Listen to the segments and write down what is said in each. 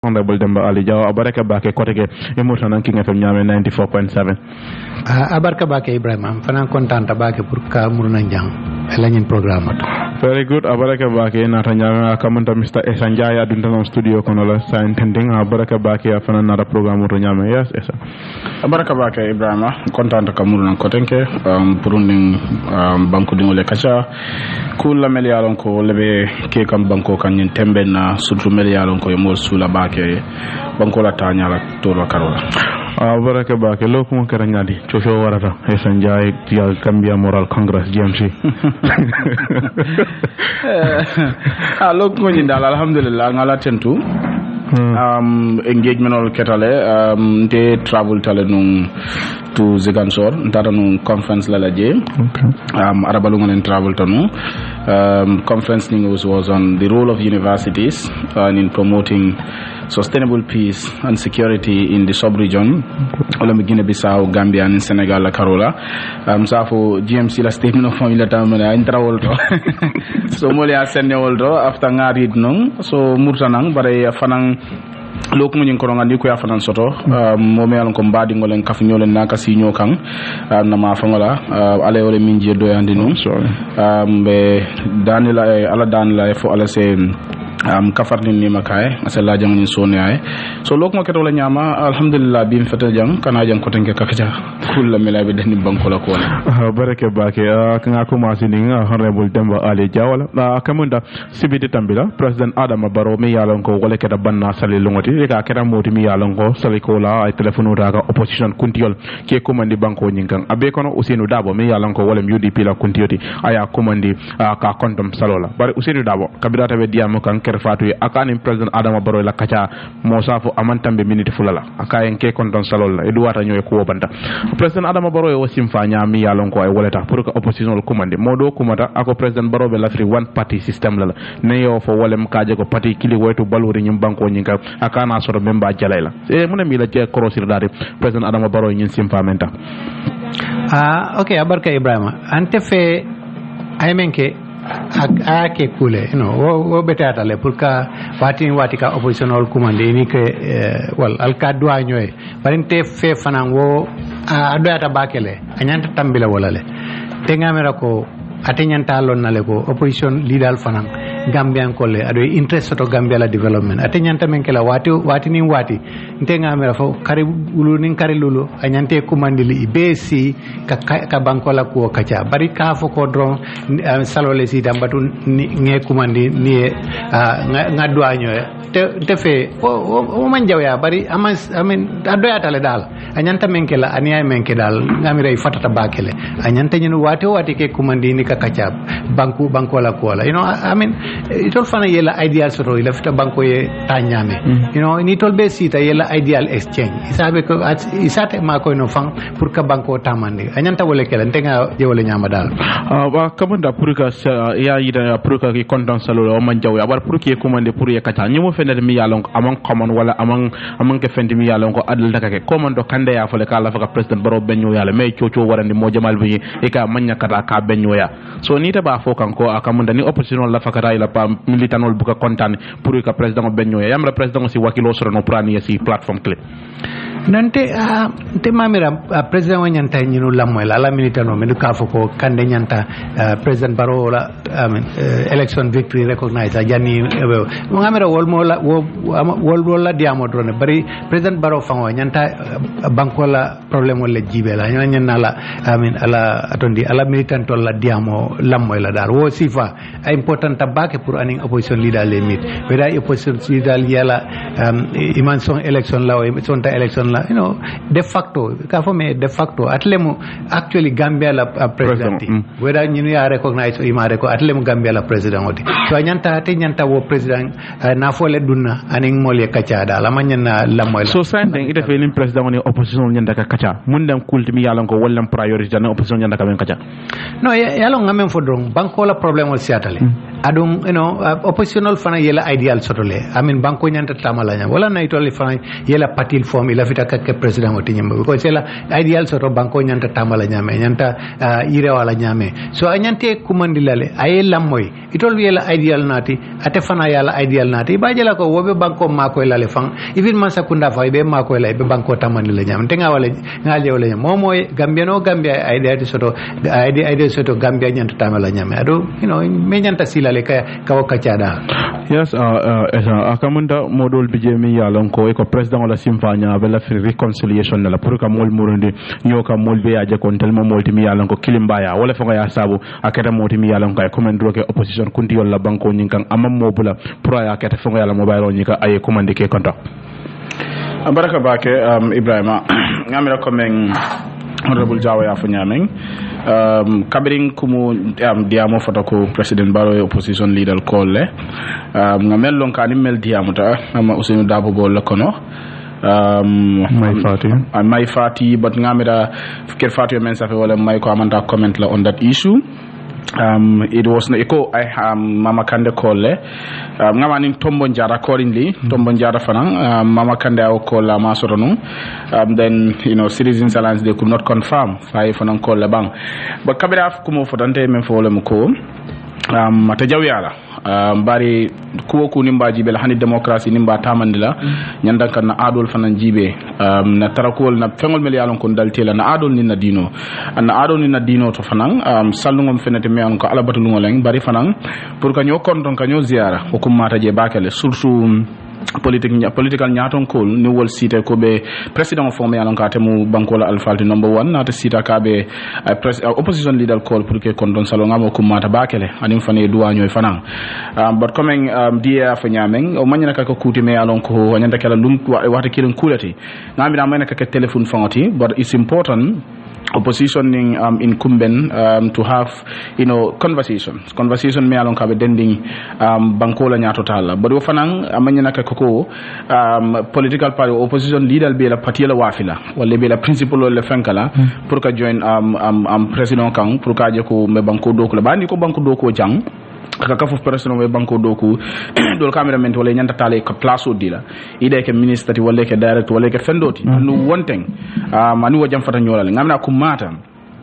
Honorable Demba Ali Jaw abaraka bake koteke emoto nan King FM nyame 94.7 abarka bake Ebrima fana contenta bake pour ka murna jang lañin programme very good abaraka bake nata nyame kamanta Mr. Sanyang dunta non studio kono la sa intending abaraka bake fana nata programme to nyame yes esa abaraka bake Ebrima contenta ka murna kotenke pour ning banko dingole kacha kula melialon ko lebe ke kam banko kan nyin tembe na surtout melialon ko yomol sula bake banko la tanya la toro karola baraka bake lo kuma karanyadi chofo warata Sanyang ya Gambia Moral Congress GMC lo ko nyi dal alhamdulillah ngala tentu engagement ol ketale nte travel tale nung to Zigansor ntara nung conference la je arabalu ngonen travel tanu conference ning was on the role of universities in promoting sustainable peace and security in the sub-region olam Guinea-Bissau, Gambia and Senegal la Karola safo GMC la statement of family tamana intrawol to so mole asenne woldo after ngarid nung so murtanang bare fanang lok mu ko ngandi ko yafanan soto mo me ko mbadi ngolen kaf nyolen naka si nyokan na ma fangola ale ole minje do yandi non be danila ala danila fo ala se kafarni ni makay asala jang ni sone ay so lok ma keto la nyama alhamdulillah bim fata jang kana jang ko tanke kakaja kula mela be dani banko la ko barake bake kanga ko masini honorable Demba Ali Jawala kamunda sibiti tambila president Adama Barrow mi yalon ko wala keta banna sali longoti ka keta moti mi yalon ko sali ko la ay telephone daga opposition kuntiol ke komandi banko nyinkan abe kono Usenu Dabo mi yalon ko wala UDP la kuntioti aya komandi ka kondom salola bari Usenu Dabo kabirata be diamo kan fatu akani president Adama Barrow la kacha mosafo amantambe minute fulala akayen ke konton salol la eduwata nyoy ko banta president Adama Barrow o simfa nyami yalon ko ay woleta pour que opposition commande modo kumata ako president Barrow be lafri one party system la ne yo fo wolem kaje ko party kili woyto balori nyim banko nyinka akana soro memba jalayla e muna mi la je crossir dare president Adama Barrow nyin simfa menta okay abarka Ebrima ante fe aymenke ake kule wo betata le pour ka wati ka oppositional commande ni ke wal al ka doa nyoy barinte fe fanan wo adoyata bakele anyanta tambila wala le tengamera ko atenyanta lon nale ko opposition leader fanan Gambian kolle ado interest to Gambia la development atenyanta men kala wati ni wati ntengamera fo kari ulu nin kari lulu anyante kumandili ibesi ka bankola ko kacha bari ka fo ko dron salole si dambatu nge kumandi ni ngadwa nyoy te fe o man jawya bari amen adoyata le dal anyanta men kala aniya men ke dal ngamira fatata bakele anyanta nyinu wati ke kumandi ni ka kacha bankola ko la itol fana yela ideal soto ila fita banko ye tanyame ni tol be sita yela ideal exchange isabe ko isate ma ko no fang pour ka banko tamande anyanta wole kala ntenga je wole nyama dal wa kamanda pour ka ya yida pour ka ki kontan salo o man jaw ya bar pour ki commande pour ye kata nyimo fende mi yalon amon common wala amon ke fende mi yalon ko adal daga ke commando kande ya fole kala fa president Barrow benyo yala me ciocio warandi mo jamal bi e ka manya kata ka benyo ya so ni ta ba fo kanko akamunda ni opposition la fakata ila pa militanol buka kontan pour que président benyo yamra président si wakilo soro no prani si plateforme clé nante te mamira president wanyanta nyinu lamoy la militano men ka foko kande nyanta president Barrow la election victory recognize ajani mo ngamira wol la diamo drone bari president Barrow fango nyanta banko la problème wala jibe la nyana la ala atondi ala militanto la diamo lamoy la dar wo sifa important tabake pour aning opposition leader le mit weda opposition leader yala iman son election la son ta election la de facto ka fome de facto atlemu actually Gambia la president weda nyinu ya recognize imare ko atlemu Gambia la president oti so nyanta wo president na fole dunna aning mole kacha da la manna la moy so sanding ite fe nim president ni opposition nyanda ka kacha mundam kultimi yalan ko wallam priority na opposition nyanda ka ben kacha no yalo ngamen fodron banko la problème o siatale adum oppositional fana yela ideal sotole banko nyanta tamal tamala nya wala na itoli fana yela patil form ila fita ka president oti nyamba ko sela ideal soto banko nyanta tamala nya me nyanta ire wala nya me so anyante kumandilale ay lammoy itol yela ideal nati ate fana yala ideal nati bajela ko wobe banko mako lale fang even man sakunda fa be mako la be banko tamandila nya tenga wala ngaje wala nya momo Gambia idea soto idea soto Gambia nyanta tamala nya me ado me nyanta silale ka wakachada yes akamunda modol bijemi yalon ko e ko president wala simfanya bela free reconciliation la pour ka mol murundi nyoka mol be aje kon telmo molti mi yalon ko kilimbaya wala fa ya sabu akata moti mi yalon kay comment roke opposition kunti yolla banko nyinkan amam mobula pro ya kata fa yalla mobile nyika ay commande ke kontak baraka bake Ebrima ngamira komen honorable Jawa ya fanyameng kabiring kumu diamo fotoko president Barrow opposition leader kolle ngamel lon kanim mel diamuta ama usinu dabo bol kono may fati but ngamira ker fati men safe wala may ko amanta comment la on that issue it was no echo I mama kande kolle ngama ning tombo njara accordingly tombo njara fanan mama kande o kolla ma soronu then citizens alliance they could not confirm fay fanan kolle bang but kabira kumo fotante men fo lem ko mata jawyala bari kuwo ku nimba jibe la hani democracy nimba tamandila nyanda kan na adol fanan jibe na tarakol na fengol mel yalon kon daltela na adol ni na dino to fanan sallungom fenete me on ko alabatu ngoleng bari fanan pour ka ñoo konton ka ñoo ziara hukumata je bakale surtout political nyaton kol ni wol site ko be president formé alon ka temu bankola alfalti number 1 nata sita ka be opposition leader call pour que kon don salon ngamo kumata bakele anim fane duwa nyoy fanan but coming dia fa nyameng o manyana ka ko kuti me alon ko wanyanda kala lum wata kilin kulati ngami da mayna ka telephone fangoti but it's important opposition incumbent to have conversation me alon ka be dending bankola nyato tala but wo fanan amanyana ka ko political party opposition leader be la parti la wafila wala be la principal le fankala pour ka join president kan pour ka je ko me banko doko la bandi ko banko doko jang kaka fof president we banko doku dol cameraman wala nyanta tale ko place o dila ide ke ministre wala ke director wala ke fendoti no one thing manu wajam fata nyolal ngamna ko mata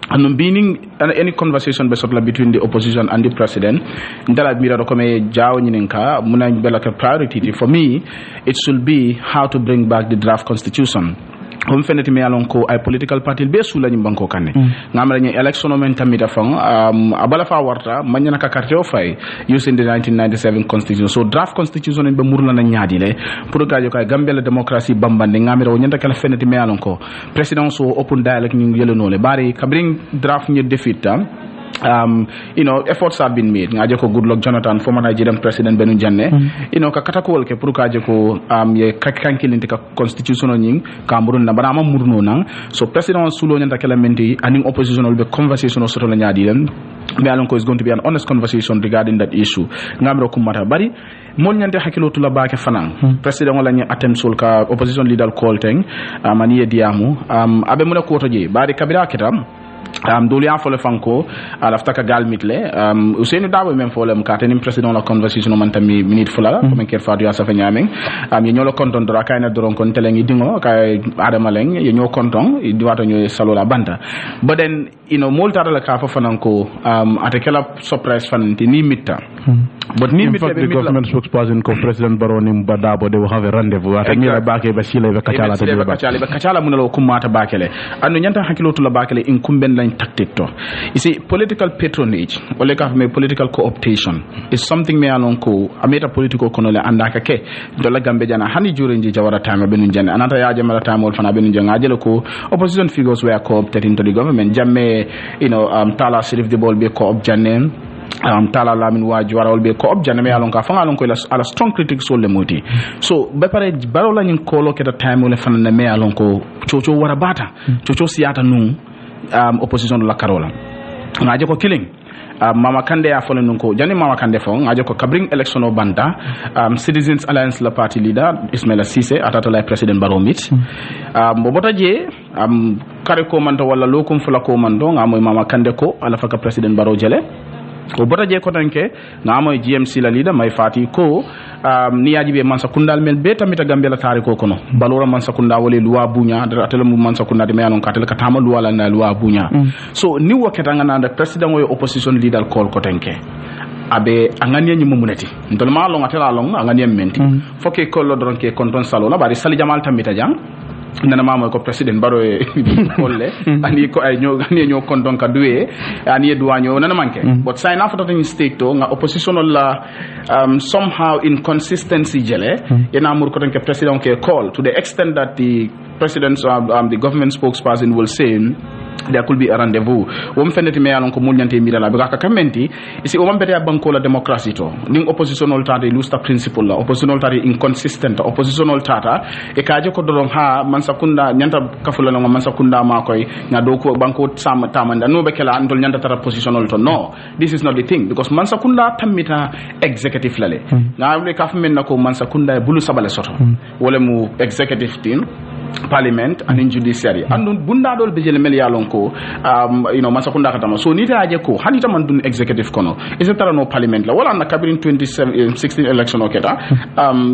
and being any conversation between the opposition and the president ndala mira do come jaw nyininka muna bela ka priority for me it should be how to bring back the draft constitution on feneti me alon ko ay political party be sula nyim banko kanne ngamra ny election men tamita fang abala fa warta manyana ka carte o fay using the 1997 constitution so draft constitution en be murla na nyaadi le pour gajo kay gambela democracy bambande ngamira nyanta kala feneti me alon ko president so open dialogue ni yeleno le bari kabring draft ny defita efforts have been made ngaje ko Goodluck Jonathan former Nigerian president benu janne ka katakol ke pour kaje ko ye kankilinti ka constitutional nying Cameroon na bana murno nang so president sulo nyanta kala menti aning opposition will be conversation soto la nyaadi len me alon ko is going to be an honest conversation regarding that issue ngamro kumata bari mon nyante hakilo tula baake fanan president wala nyi atem sul ka opposition leader call teng mani diamu abe muna ko toje bari kabira kitam doli an fole fanko alafta ka gal mitle Usainu Dabo men fole m katenim president la conversation man tammi minute fula ko men ker fatu ya safa nyameng ye ñolo konton dora kayna doron kon telengi dingo kay adama leng ye ño konton di wato ñoy salola banta but then molta la ka fa fananko atekela surprise fanti ni mitta but ni mitta the government spokesperson ko president Baronim Badabo they will have a rendezvous ata mi baake ba sile be kacala te be kacala munalo kumata baakele anu nyanta hakilo to la baakele incumbent lañ tactic to you see political patronage or like political co-optation is something me alon ko ameta political konole andaka ke dola gambe jana hani jurenji jawara time benu jana anata ya jamala time wol fana benu janga jelo ko opposition figures were co-opted into the government jamme Tala Sirif the ball be co-op janne Tala Lamin Wajwara will be co-op janne me alon ka fanga alon ko ala strong critics so le moti so be pare barola nyin kolo ke da time wol fana me alon ko chocho wara bata chocho siata nu opposition la Carola ngaje ko killing Mama Kande ya fole nunko jani Mama Kande fong ngaje ko kabring election o banta Citizens Alliance la party leader Ismaila Cisse atata la president Barrow meet bobota je kare ko manto wala lokum fula ko manto ngamoy Mama Kande ko ala faka president Barrow jele o bota je ko tanke ngamo GMC la leader may fati ko ni yaji be mansa kundal mel be tamita gambela tari ko kono balora mansa kunda wole loi bunya da tele mu mansa kunda de mayon katel ka tama loi la na loi bunya so ni woketa ngana da president wo opposition leader call ko tanke abe angania nyi mumuneti ndol ma longa tela long angania menti foke kollo don ke konton salo la bari sali jamal tamita jang nana mama ko president baro e kolle ani ko ay ñoo konton ka duwe ani duwanyo nana manke but say na foto ni state to nga opposition la somehow inconsistency jele ina mur ko tan ke president ke call to the extent that the president the government spokesperson will say there could be a rendezvous wom feneti me alon ko munyante mirala be ka kamenti isi o mambete banko la democracy to ning oppositional tata lusta principle la oppositional tata inconsistent oppositional tata e kaaje ko dolon ha man sakunda nyanta kafula no man sakunda ma koy na do ko banko sam tamanda no be kala andol nyanta tata positional to no this is not the thing because man sakunda tamita executive lale na le kaf men nako man sakunda bulu sabale soto wala mu executive team parliament and in judiciary andun bunda dol be jele mel yalon ko man sakunda katama so ni taaje ko hanita man dun executive kono is tara no parliament la wala na kabirin 2016 election oketa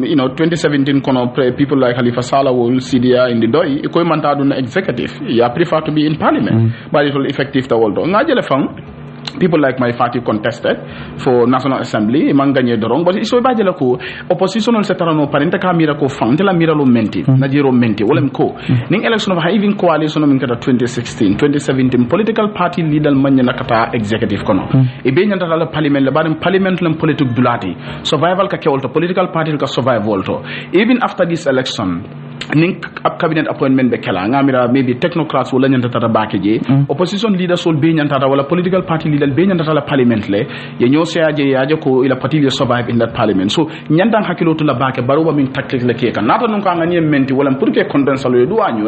2017 kono people like Khalifa Sallah will CDA in the doi ko man ta dun executive ya prefer to be in parliament but it will effective the world nga jele fam people like my party contested for National Assembly manganye dorong but so bajela ko oppositional setarano parenta ka mira ko fam la mira lo menti na jero menti wala ko ning election of even coalition min kata 2016 2017 political party leader manya nakata executive kono e be nyanta la parliament la barim parliament lam politique dulati survival ka kewolto political party ka survival to even after this election ning ab cabinet appointment be kala ngamira maybe technocrats wala nyanta tata bakeje opposition leaders will be nyanta wala political party leader be nyanta la parliament le ye nyo seaje yaje ko ila party will survive in that parliament so nyanta hakilo to la bake baruba min tactics le keka nata non ko ngani menti wala pour que condense lo do anyo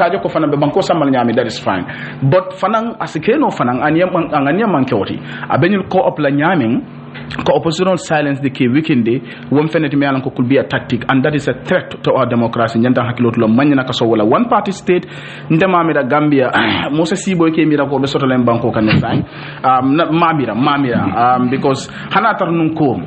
kaje ko fana be banko samal nyami that is fine but fanang asikeno fanang angani manke woti abenyul ko op la nyamin ko oppositional silence the key weekend won feneti me alan ko could be a tactic and that is a threat to our democracy nyanta hakilot lo manyana ka so wala one party state ndema mi da Gambia Moses Sibo ke mi da ko be soto len banko kan sai mamira because hanatar nun ko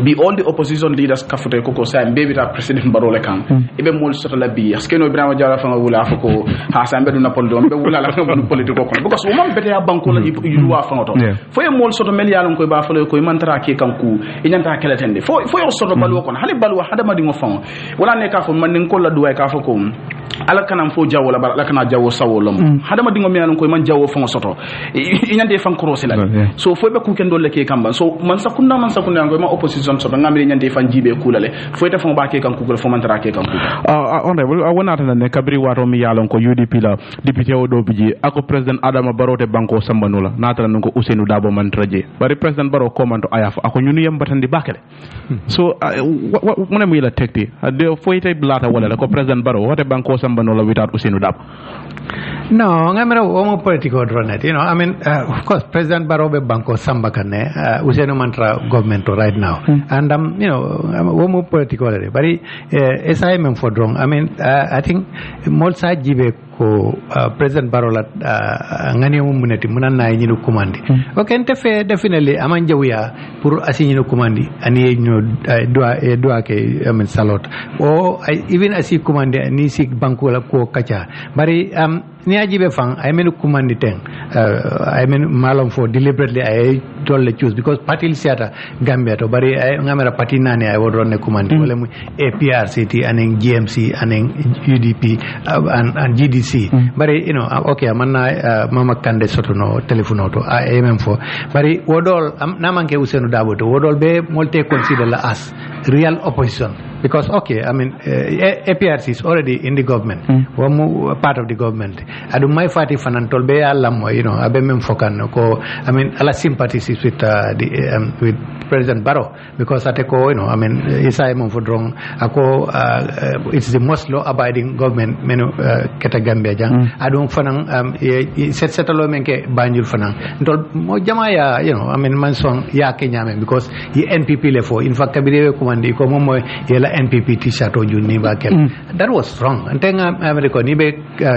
be all the opposition leaders kafute koko sa mbebe ta president Barrow le kan ibe mol soto la bi askeno Ebrima jara fa wala fa ko ha sa mbedu na poldo be wala la ko politiko ko because o man bete ya banko la yu wa fa ngoto fo e mol soto mel yalon ko ba fa le ko mantara ke kanku e nyanta keletende fo yo soto balu ko hali balu hada ma dingo fa wala ne ka fo man nin ko la duway ka fa ko ala kanam fo jawo la bar ala kana jawo sawolom hada ma dingo mi yalon ko man jawo fa soto e nyande fa cross la so fo be ku ken dolle ke kamba so man sakunda ngo ma opposition so ngamri nyande fan jibe kulale foyta fon ba ke kan kugol fo man tara ke kan honorable wona tan ne kabri wato mi yalon ko UDP la député o do biji ako president Adama Barrow te banko sambanula natala non ko Ousseynou Dabo man traje bari president Barrow commando ayafa ako ñunu yam batandi bakale so mona mi la tekti de foyta blata wala ko president Barrow wote banko sambanula without Ousseynou Dabo no ngamira o mo political dronet I mean of course president Barrow be banko sambakane Ousseynou mantra government right now and wo mo political bari SIM for drong I mean I think mol sa jibe ko president Barrow la ngani mo munati munan na nyinu commandi okay ntefe definitely aman jawya pour asignu commandi ani ñu doa ke I mean salot o even asi commandi ni si banko la ko kacha bari ni ajibe fang I mean commandi ten I mean malum for deliberately I told choose because party siata Gambia to bari ngamera party nani I would run a command wala mu APRCT and GMC and UDP and GDC bari okay manna mama kande soto no telephone to MM4 bari wodol namanke Ousseynou Dabo to wodol be molte consider la as real opposition because okay I mean APRC is already in the government part of the government adu my party fanantol be alam abe mem fokan ko I mean ala sympathies with with President Barrow because ateko I mean isa mo fodrong ako it's the most law abiding government menu keta Gambia jang adu fanang setalo menke Banjul fanang ndol mo jamaya I mean man song ya kenyame because the NPP le fo in fact kabire commande ko mom moy yela NPP t-shirt o junni ba kel that was wrong antenga America ni be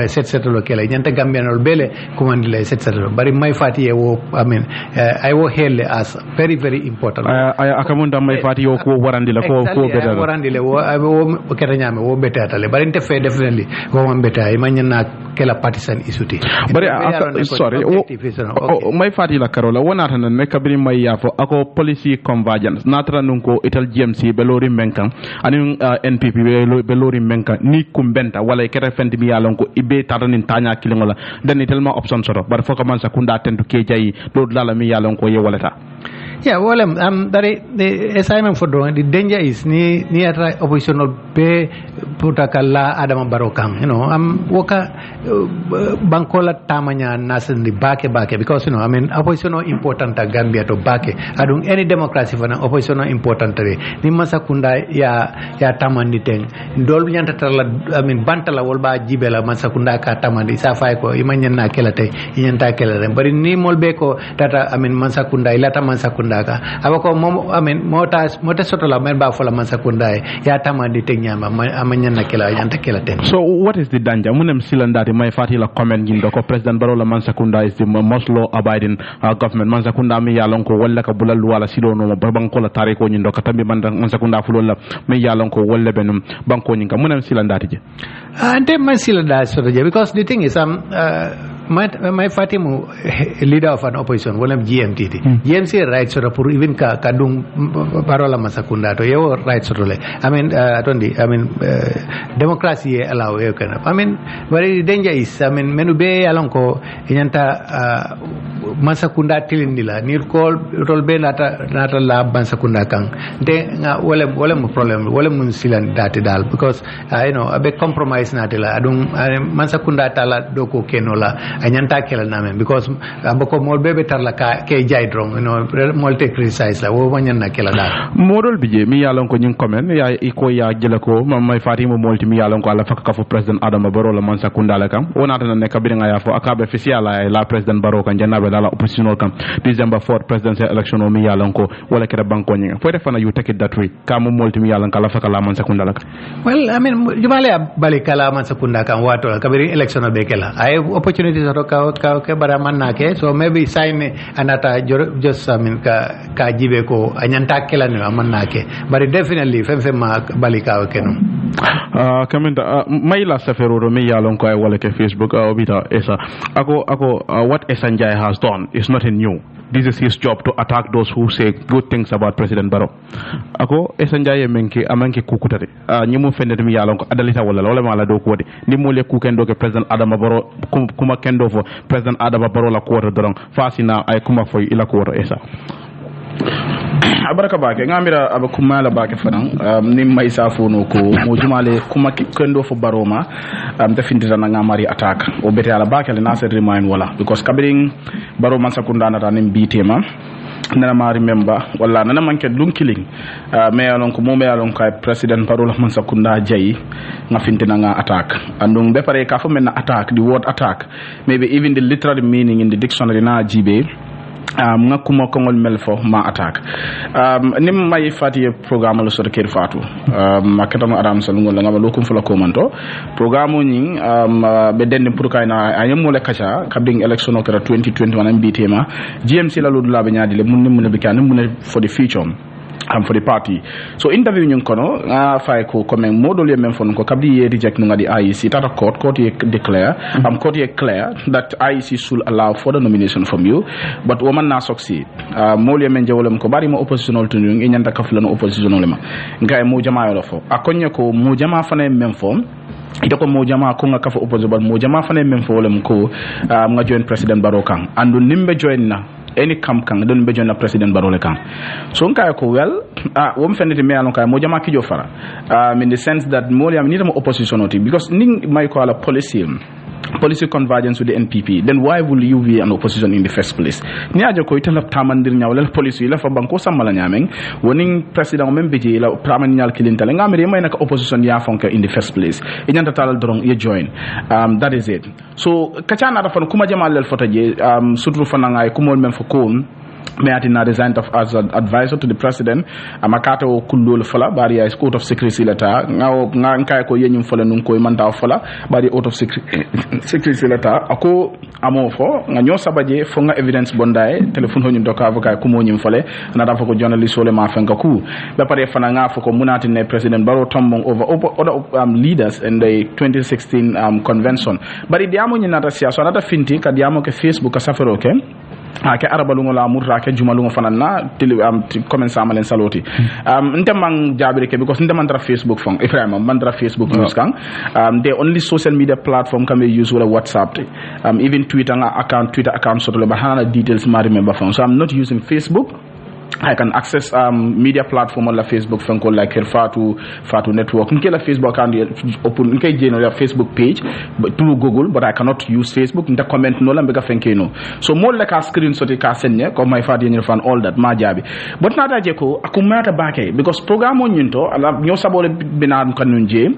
setalo kele nyanta Gambian ol bele commande le setalo bari may fati wo I mean I wo helle as very very important akamunda may fati yo ko warandi la ko beta warandi le wo keta nyame wo beta le bari inte fe definitely wo man beta e manyana kela partisan isuti bari sorry may fati la karola wonata nan ne kabiri may yafo ako policy convergence natra nun ko ital GMC belori menkan ani NPP belori menkan ni kumbenta wala keta fendi mi yalon ko ibe taranin tanya kilingola dani tellement option soro bar foko man sakunda tentu ke jayi do lala mi yalon ko ye walata yeah well the assignment for the danger is ni atra oppositional be putakalla adama barokam woka bankola tamanya nasan di bake because opposition important ta Gambia to bake adung any democracy fana opposition important re ni masakunda ya tamandi ten dol nyanta tarla bantala wolba jibela masakunda ka tamandi sa fay ko imanyanna kelate nyanta kelare bari ni molbe ko tata masakunda ilata masakunda ka abako mota sotola men ba fola masakunda ya tamandi ten nyama amanyana kela nyanta kelate. So what is the danger munem silandati may fati la comment gindo ko president barola mansakunda is the most law abiding government mansakunda mi yalon ko walla ka bulal wala sido no banko la tare ko nyindo ka tambi mansakunda fulola mi yalon ko wolle benum banko nyinga munem silandati je ante man silandati so je because the thing is my Fatimu leader of an opposition one of GMC right so pour even kadung parola masakunda to yo right so le democracy allow you can very danger is menu be alonko inyanta masakunda tilindila nir call rolbe nata la masakunda kang de nga wala problem wala mun silan dati dal because abe compromise natila adung masakunda tala doko kenola anyanta kela namen because abako mol bebe tarla ka ke jay drong mol te criticize la wo wanyanna kela dal modol bije mi yalon ko nyin comment ya iko ya jela ko may fatima molti mi yalon ko ala fakka fo president adama baro la man sakunda la kam wonata na ne kabiri nga ya fo akabe official la president baro kan janabe la opposition kam December 4 presidential election o mi yalon ko wala kera banko nyinga fo defana you take it that way kam molti mi yalon kala fakka la man sakunda la well jumale bali kala man sakunda kan wato kabiri election be kala ay opportunity ka baraman nake so maybe sign anata just ka jibe ko anyanta kala ni man nake but definitely femma balika kenu kamenda mayla safero me yalon ko ay wala ke Facebook obita esa ako what Sanyang has done is nothing new. This is his job to attack those who say good things about President Barrow. Ako Sanyang menke amanke kukutare nyimu fende mi yalon ko adalita wala mala do ko de ni mo le kukendo ke President Adama Barrow kuma kendo fo President Adama Barrow la ko dorong fasina ay kuma foy ila ko esa abaraka bake ngamira abakuma la bake fanan ni may safono ko mo jumale kuma kendo fo baroma defindira na ngamari attack o bete ala bake le na se remind wala because kabiring baroma sakunda na tanim bitema nana ma remember wala nana manke lunkiling me alon ko mo me alon kay president parola man sakunda jayi nga fintina nga attack andung be pare ka fo men attack the word attack maybe even the literal meaning in the dictionary na jibe nga kuma kongol melfo ma attack nim may fati programme lo so ker fatu makata mo adam salungo la ngaba lokum fula komanto programme ni be den pour kayna ayem mo le kacha kabing election okra 2021 mbitema GMC la lodula be nyaadi le mun be kan mun for the future for the party so interview nyun kono fay ko comme modol ye men fon ko kabdi ye reject no ngadi IEC tata court ye declare court ye clear that IEC should allow for the nomination from you but woman na succeed mol ye men jawolem ko bari mo oppositional to nyun nyanta kaflano oppositional ma ngay mo jama yo fo akonye ko mo jama fane men fon ito ko mo jama ko nga kafa opposition mo jama fane men fo lem ko nga join president Barokan andu nimbe join na any camp kan don be jonna president Barole kan so nka ko well wo m fendete me alon kay mo jama kijo fara in the sense that mo yam ni mo opposition oti because ning may ko ala policy convergence with the NPP then why will you be an opposition in the first place ni ajo ko itala tamandir nyawle policy la fa banko samala nyameng woning president membe je la praman nyal kilinta la ngamere may nak opposition ya fonka in the first place inyanta talal dorong ye join that is it so kachana da fon kuma jama lel fotaje surtout fana ngay kumol men fo ko Meatina resigned as an advisor to the president. Amakata o kulul fala bari is out of secrecy letter. Nga nkai ko yenyum fala nun ko manta fala bari out of secrecy letter. Ako amo fo nga nyo sabaje fo nga evidence bondae telephone honyu doka avoka ko mo nyum fale na dafa ko journalist wala ma fenga ku ba pare fana nga fo ko munati ne president baro tombong over other leaders in the 2016 convention. Bari diamo nyina ta siaso na ta finti ka diamo ke Facebook ka safero ke ke arabalungo la murra ke jumalungo fanana tili comment sama len saloti ntemang jabire ke because ntemandra Facebook fong Ebrima mandra Facebook news kang the only social media platform can be used with WhatsApp even Twitter account sort of bahana details ma remember fong. So I'm not using Facebook. I can access media platform on la Facebook fanko like Fatu network. Nke la Facebook account open nke general Facebook page but through Google, but I cannot use Facebook. Nta comment no la mbega fenke no. So more like a screenshot ka senye ko my Fatu yenye fan all that ma jabi. But nata jeko akumata bake because program on yunto ala nyo sabole binan kanunje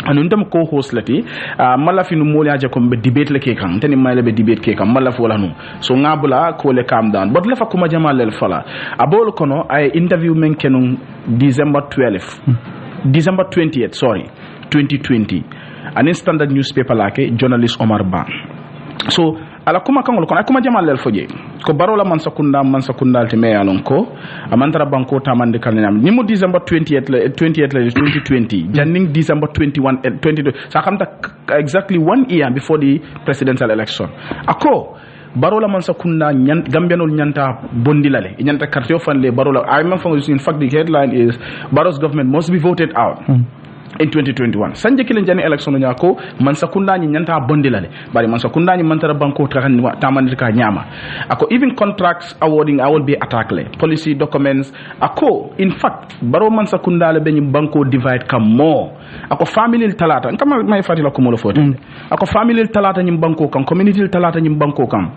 anundam co-host lati mala fi no moli aja ko be debate le ke kan tani may le be debate ke kan mala fo la no so ngabula ko le calm down but lefa kuma jamal le fala abol kono ay interview men kenum December 20th 2020 an standard newspaper lake journalist Omar Ba so ala kuma kangol kono kuma jamal le foje ko barola man sakunda te me alon ko amantara banko tamande kanam ni mo December 20th 2020 janning December 21 22 sa kamta exactly 1 year before the presidential election ako barola man sakunda gambianol nyanta bondilale nyanta kartio fanle barola I remember in fact the headline is Barrow's government must be voted out in 2021 sanje kilen jani election nya ko man sakunda ni nyanta bondilale bari man sakunda ni mantara banko tamandi ka nyama ako even contracts awarding I will be attackle policy documents ako in fact baro man sakunda le be banko divide kam more ako family talata kama may fatila ko mo lo fote ako family talata nyim banko kam community talata nyim banko kam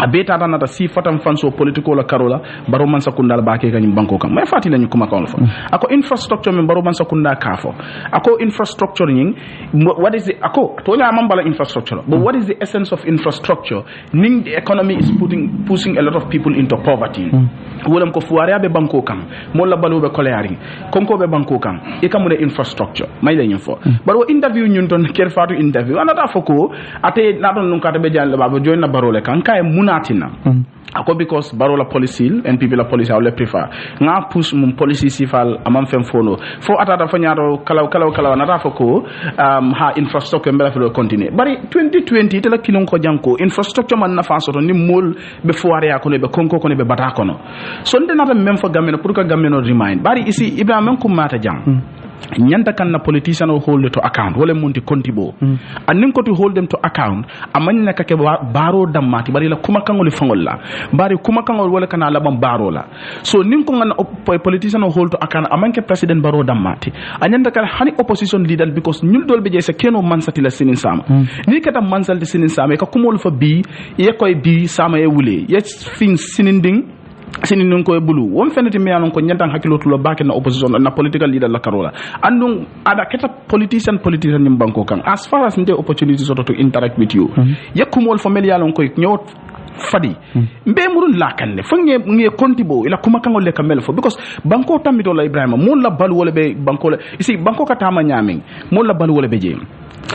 abeta nata si fatam fanso political la karola baro man sakunda la baake kanyum banko kam may fati lañu kuma kawol fo ako infrastructure men baro man sakunda kafo ako infrastructure ning what is the ako to nya mambala infrastructure but what is the essence of infrastructure ning the economy is pushing a lot of people into poverty wolam ko fuare be banko kam mo la balu be koleari konko be banko kam e kamune infrastructure may lañu fo baro interview ñun ton ker fatu interview anata foko ate na don nunka be jall baba join na baro le kan kay munatina ako because barola policy and people la policy awle prefer nga push mum policy sifal amam fem fono fo atata fanyaro kalaw nata foko ha infrastructure mbela fo continue bari 2020 tela kilon ko janko infrastructure man na fa soto ni mol be foare ya ko ne be konko ko ne be bata kono so nde nata même fo gameno pour que gameno remind bari ici Ibrahima ko mata jang nyanta kan na politician o hold to account wala monti kontibo anin ko to hold them to account amanya na kake baro damati bari la kuma kangol fangol la bari kuma kangol wala kana la bam baro la so nin ko ngana politician o hold to account amanke president baro damati anyanta kan hani opposition leader because nyul dol be je se keno mansati la sinin sama ni kata mansal de sinin sama ka kumol fa bi ye koy bi sama e wule ye fin sininding sini non ko bulu won fenati mi anon ko nyantan hakilo to baake na opposition na political leader la karola andum ada keta politician nim banko kan as far as nde opportunity to interact with you yakumol familial on ko nyot fadi mbe murun la kanne fo nge kontibo ila kuma kangol le kamel fo because banko tamito la Ibrahima mon la balu wala be banko la isi banko ka tama nyaming mon la balu wala be je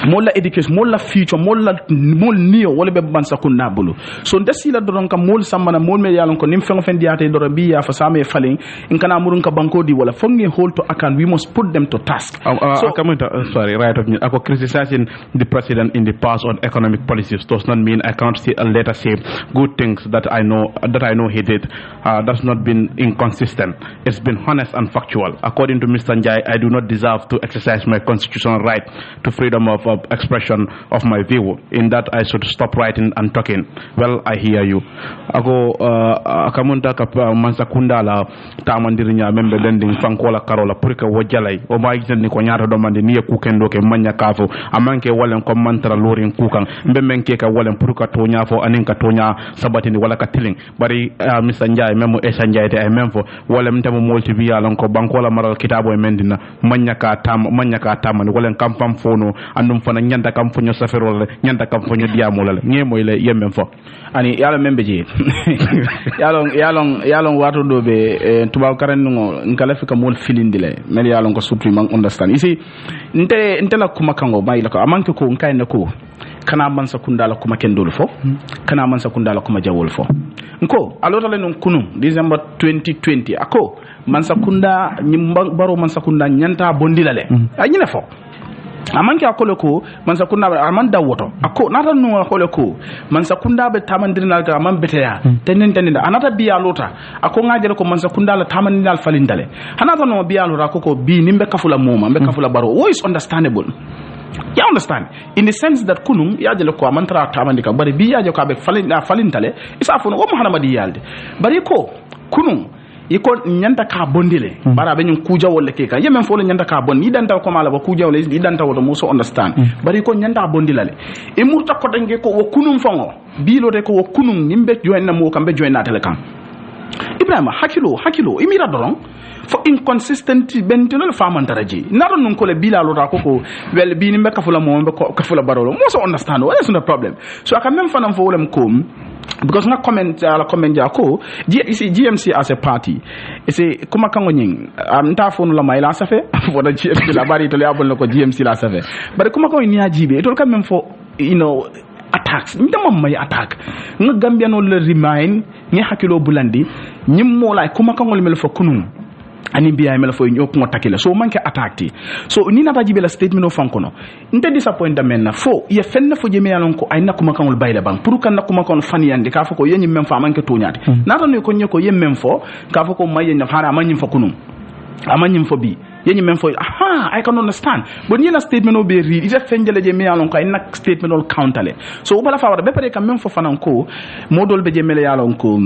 mon la education mon la future mon niyo wala be bansa kunna bulu so ndesi la doron ka mol samana mol me yalon ko nim fengo fen diate do bi ya fa same falling in kana murun ka banko di wala fo nge hold to account we must put them to task so sorry right of me ako criticizing the president in the past on economic policies does not mean I can't see a letter say good things that I know he did. That's not been inconsistent. It's been honest and factual. According to Mr. Njai, I do not deserve to exercise my constitutional right to freedom of expression of my view. In that, I should stop writing and talking. Well, I hear you. Ako akamunta ka mansakunda la tamandirinya membe lending fankola karola purika wajalai. O ma ni ko nyaata do mande ni kukendo ke manya kafo amanke walen ko mantra lorin kukan mbemmenke ka walen purika to nyafo anin ka tonya sabatini wala ka tiling bari Mr. Njai memo Esa Njai te ay memfo wala mtamo molti biya lon ko banko la maral kitabo e mendina manya ka tam wala kampam fono andu men fana nyanta kam fonyo safero le nyanta kam fonyo diamo le nge moy le yemmen fo ani yalo membe ji yalon wato do be tubaw karen ngo ngala fika mol filindile mel yalon ko surtout man understand ici nte la kuma kango bay la ko amanke ko nkay na ko kana man sakunda la kuma kendol fo kana man sakunda la kuma jawol fo nko alota le non kunum December 2020 ako man sakunda baro man sakunda nyanta bondilale anyina fo amanke akole ko man sakunda aman dawoto ako nata no akole ko man sakunda be tamandirnal ga man beteya tenen anata biya lota ako ngajere ko man sakunda la tamandirnal falindale hanata no biya lota ko bi nimbe kafula moma be kafula baro wo is understandable. You understand? In the sense that kunum yajele ko amantara tamandika bari bi yaje ko be falintale isa fono wo muhammadi yalde bari ko kunum iko nyanta ka bondile bara be nyum kuja wolle ke ka yemen fo le nyanta ka bon ni danta ko mala ba kuja wolle ni danta wodo mo so understand bari ko nyanta bondilale e murta ko dange ko wo kunum fango bilo de ko wo kunum nimbe joina mo kambe joina tele kan Ibrima hakilo imira doron fo inconsistency bentino famantaraji naro non ko le bilalo ra ko wel bi ni be kafula mo be kafula barolo mo so understand what is the problem so aka même fanam fo wolem ko because nga comment ja ko GMC as a party ese kuma kango nying nta fonu la may la sa fe fo da GMC la bari to le abol ko GMC la sa fe bari kuma ko ni ajibe to quand même fo attacks ndama may attack nga Gambia no le remind ngi hakilo bulandi nyim mo lay kuma kango le mel fo kunum ani biya mel fo ñop mo takila so manke attaque so ni nata jibe la statement o fankono nte disappoint men fo ye fenna fo jeme yalon ko ay nakuma kanol bayle bang pour kan nakuma kon fani yande ka fo ko yenyi mem fa manke toñati nata no ko nyeko yem mem fo ka fo ko maye na hara amanyim fo kunum amanyim fo bi yenyi mem fo I can understand but ni na statement o be ri ise fenjele jeme yalon ko ay nak statement ol countale so bala fa wada be pare kam mem fo fanan ko modol be jeme yalon ko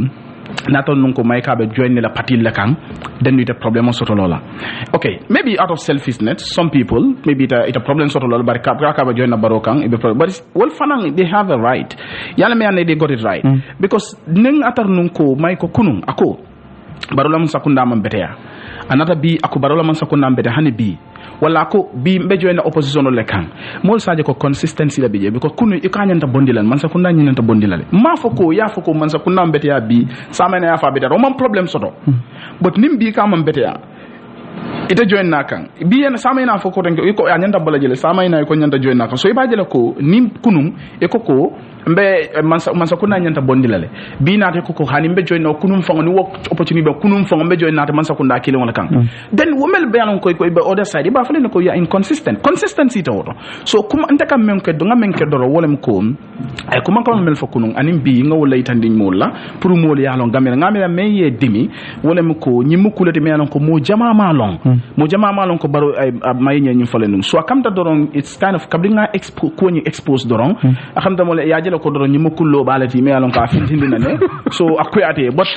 naton non ko may kabe join la patil la kan then with a problem soto lola okay maybe out of selfishness some people maybe it a problem soto lola but kabe join na baro kan but well fanang they have a right yalla me ane they got it right because ning atar non ko may ko kunun ako barola mun sakunda man beteya anata bi ako barola man sakunda man beteya hani bi wala ko bi mbe joina opposition le kan mol saje ko consistency la biye because kunu ikanyanta bondilan man sakunda nyanta bondilale ma foko ya foko man sakunda mbete ya bi samana ya fa be daro man problem soto but nimbi ka man bete ya ite join na kan bi en samana foko tan ko anyanta bala jele samana ko nyanta join na kan so iba jele ko nim kunum e ko mbe man sakunda nyanta bondilale bi na te ko hani mbe join na kunum fango ni work opportunity be kunum fango mbe join na te man sakunda kile wala kan then womel be alon ko be other side ba fale ko ya inconsistent consistency to so kuma ntaka men ke do ngamen ke doro wolem ko ay kuma ko mel fakunun anim bi nga wala itandi mola pour mol ya lon gamel ngamela me ye demi wolem ko nyimu kulete me alon ko mo jama malon ko baro ay may nyim fale num so kam ta doron it's kind of kablinga ko ni expose doron akam ta mol ya ko doron nyimu kullo balati me alon ka fintindi na ne so akoyate but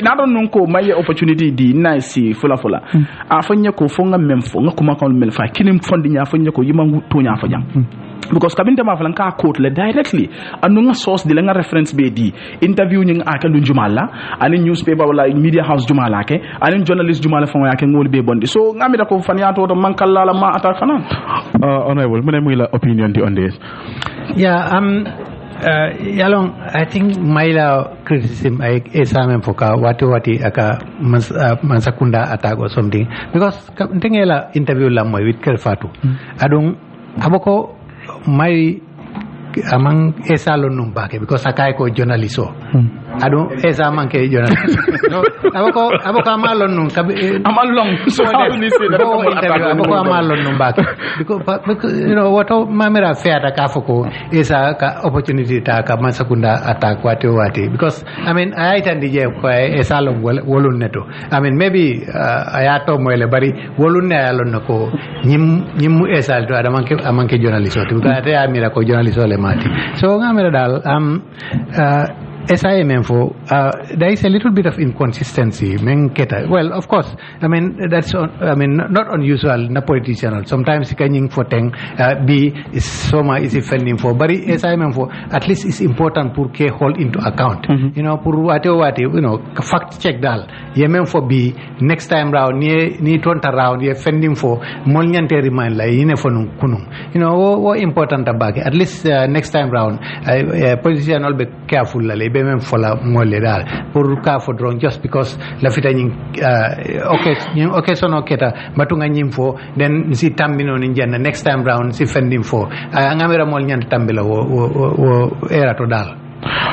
na don non ko may opportunity di nice fula a fanya ko fo ngam mem fo ngakuma ko mel fa kinim fondi nya fanya ko yimangu to nya fa jam because kabinte ma falan ka quote le directly anu nga source di la nga reference be di interview ñi nga aka lu jumala ani newspaper wala media house jumala ke ani journalist jumala fa yake ngol be bondi so ngami da ko fan ya to mankal la ma ata fanan honorable mune muy la opinion di on this yalong I think maila criticism I examine foka wati aka mansakunda attack or something because ntengela interview la moy with Kerfatu adong aboko mai amang esalo numbake because akai ko journalist adu esa manke journalist no aboko amalon num amalong so how ni say that aboko amalon numbake because you know what mamera fair ta kafoko esa ka opportunity ta ka masakunda attack wati because I mean I tandi je ko esalo wolun neto I mean maybe ayato moyle bari wolun ne alon nako nyim esal to amanke journalist because ate amira ko journalist ole mati so ngamira dal SIMM for there is a little bit of inconsistency. Well, of course, I mean that's not unusual. Na politician sometimes kanying for teng B is soma is offending for, but SIMM for at least is important pour ke hold into account. You know, pour wate fact check dal. Yemen for B next time round ni tonta round ye offending for molnyante remind la yine for kunung. You know what important about at least next time round politician will be careful la be même fola molle dal pour ka fo drone just because la fita nying okay sono keta batunga nyim fo then si tambino ni jenna next time round si fending fo ngamira mol nyant tambila wo era to dal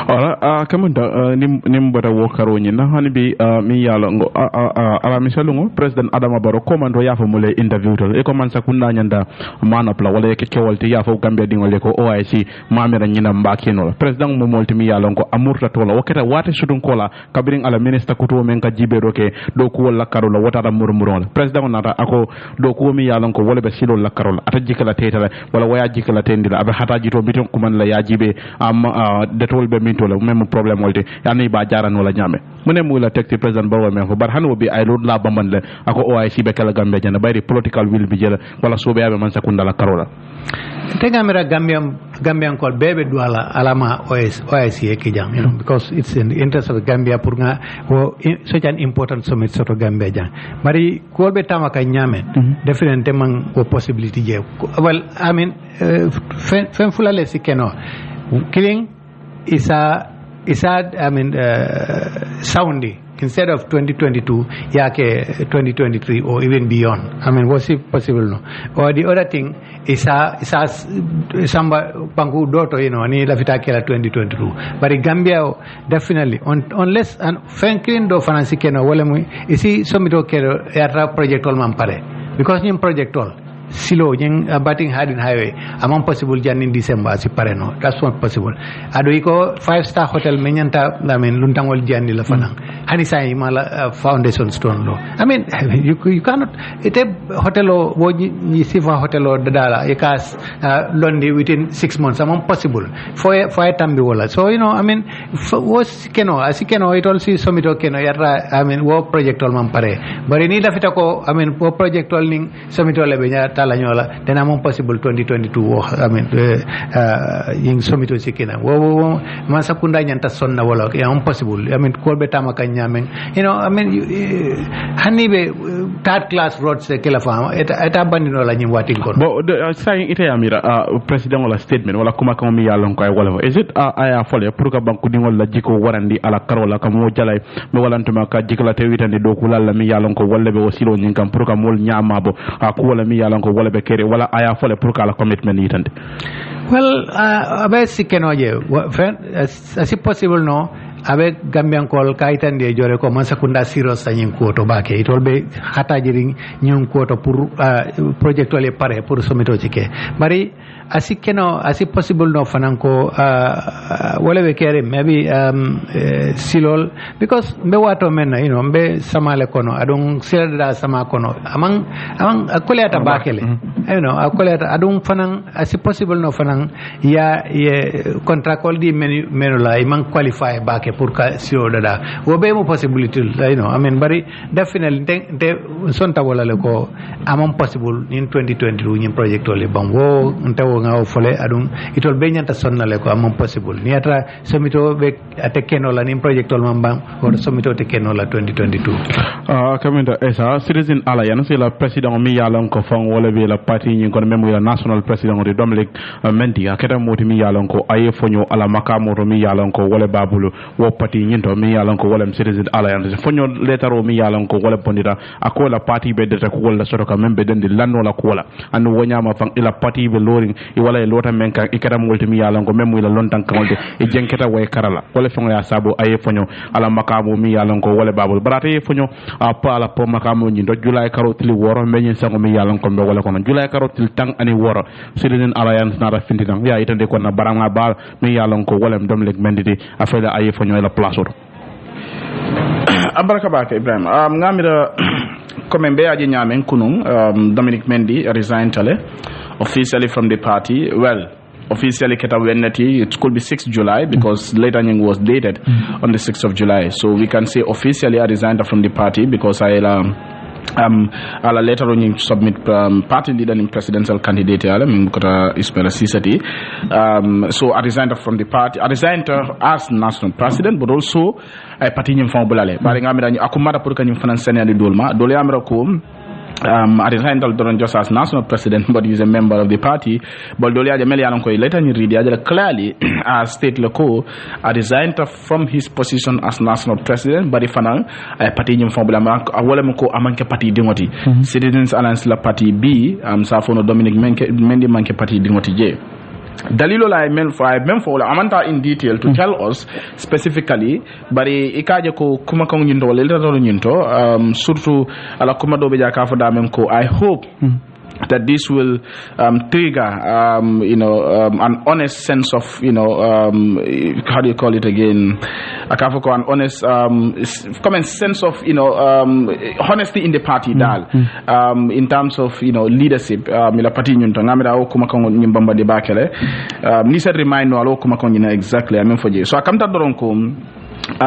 Ora kamunda nimbata wokaro nyina hani bi mi yalo ngo ala misalungo president Adama Barrow komando yafa mule interview to e komansa kunna nyanda mana pla wala ke kewalti yafa Gambia dingole ko OIC mamira nyina mbakino president mo molti mi yalo ngo amurta tola wakata wate sudun kola kabirin ala minister kuto men ka jibero ke do ko wala karola wata murmuron president nata ako do ko mi yalo ngo wala be silo la karola ata jikala tetala wala waya jikala tendila abe hata jito biton kuman la yajibe am detol be mintola même problème wolde yani ba jaran wala nyame mune mu la tekti president Barrow men ko bar hanu bi ay lord la bambande ako OIC be kala Gambia jana bayri political will bi jela wala sobe yabe man sakunda la karola te gamira Gambian ko bebe duala alama OIC e kijang, you know, because it's in the interest of Gambia pour nga such an important summit soto Gambia jang mari ko be tamaka nyame definitely man o possibility je well I mean fen fulale sikeno killing is I mean sounding instead of 2022 yake 2023 or even beyond. I mean what's it possible no? Or the other thing is samba pangu doto you know ni la vitakela 2022 but Gambia definitely unless and Franklin do finance keno wala mu isi somito kero yatra project all mampare because nim project all silo jeng batting hardin highway among possible jan in December si pareno that's not possible ado iko 5-star hotel menyanta I mean luntangol jandi la fanang hani sai mala foundation stone lo I mean you cannot it hotel wo ni sifa hotel dadala ikas londi within 6 months among possible for a tambi wala so you know I mean was keno asikeno it also somito keno yatra I mean wo project all mampare bari ni la fitako I mean wo project all ning somito le benya la nyola then among possible 2022 I mean ying somito sikina wo masa kunda nyanta sonna wala impossible I mean ko betama kanyamen you know I mean hanibe third class roads kila fama eta bandino la nyim watin kon bo saying ite amira president wala statement wala kuma kam mi yalon ko wala is it aya fole pour ka banku dingol la jiko warandi ala karola kam mo jalay me walantuma ka jikla te witande do kulal la mi yalon ko wala be wasilo nyin kam pour ka mol nyama bo ko wala mi yalon ko wala be kere wala aya fole pour ka la commitment yitande well abe sikenoje as possible no abe Gambian kol kaitan de jore ko man sakunda siro sanyin koto bake itol be hata jiring nyun koto pour project wala pare pour somito cike bari asikeno asi possible no fananko wala be kere maybe silol because be wato men you know be samale kono adon sirda sama kono amang akoleta bakele you know akoleta adon fanan asi possible no fanan ya contract all di menula imang qualify bake pour ka sio dada wo be mo possibility you know I mean bari definitely te sonta wala le ko amon possible in 2022 ni project ole bam wo ntawo ngaw fole adum itol be nyanta sonna le ko amon possible ni atra somito be atekeno la ni project ole mambam or somito tekeno la 2022 kamenda esa citizen alliance la president mi yalon ko fon wala be la parti ni ko memo la national president de Dominic Mendy aketa moti mi yalon ko aye fonyo ala makamo mi yalon ko wala babulu wo parti nyinto mi yalon ko wala citizen alliance fonyo letaro mi yalon ko wala pondira akola parti be deta ko wala soto ka membe dendi lanno la ko wala anu wonyama fan ila parti be loring e wala e lota men kan ikata multi mi yalon ko memo ila lontan kawde e jenketa way karala wala fongo ya sabo aye fonyo ala makamo mi yalon ko wala babul barate fonyo pa ala po makamo nyindo julay karotli woro menyen sango mi yalon ko be wala kono julay karotli tang ani woro citizen alliance na rafindi tam ya itande ko na barama ba mi yalon ko wala Dominic Mendy afela aye fonyo la place oto abaraka bake Ibrahim ngamira comme be aji nyamen kunun Dominic Mendy resigned officially from the party well officially keta wenati, it could be 6th July because later was dated on the 6th of July. So we can say officially I resigned from the party because I later on submit party leader and presidential candidate Ismaila Sisati. So I resigned from the party. I resigned as national president, but also I party nyim fon bulale. Bari ngamira akumara pour kanyum fanan senali dolma. Dole amra ko I resigned just as national president, but he's a member of the party. But Dolia Jameli Alonko later you read clearly as state loco, I resigned from his position as national president, but if I party him from Awalamoko Amanke Party Dimoti, Citizens Alliance La Party B, Safono Dominic Mendy Manke Party Dimoti J. Dalilo la I meant for Amanta in detail to tell us specifically, bari ikaje ko kuma kong nyinto wala leta nyinto surtout ala kuma do beja ka foda men ko I hope that this will trigger an honest sense of how do you call it again, an honest common sense of honesty in the party in terms of leadership mila party nyunto ngamira o kuma ko nyimbamba de bakele ni se remind no alo kuma ko nyina exactly amen foje so akamta doron ko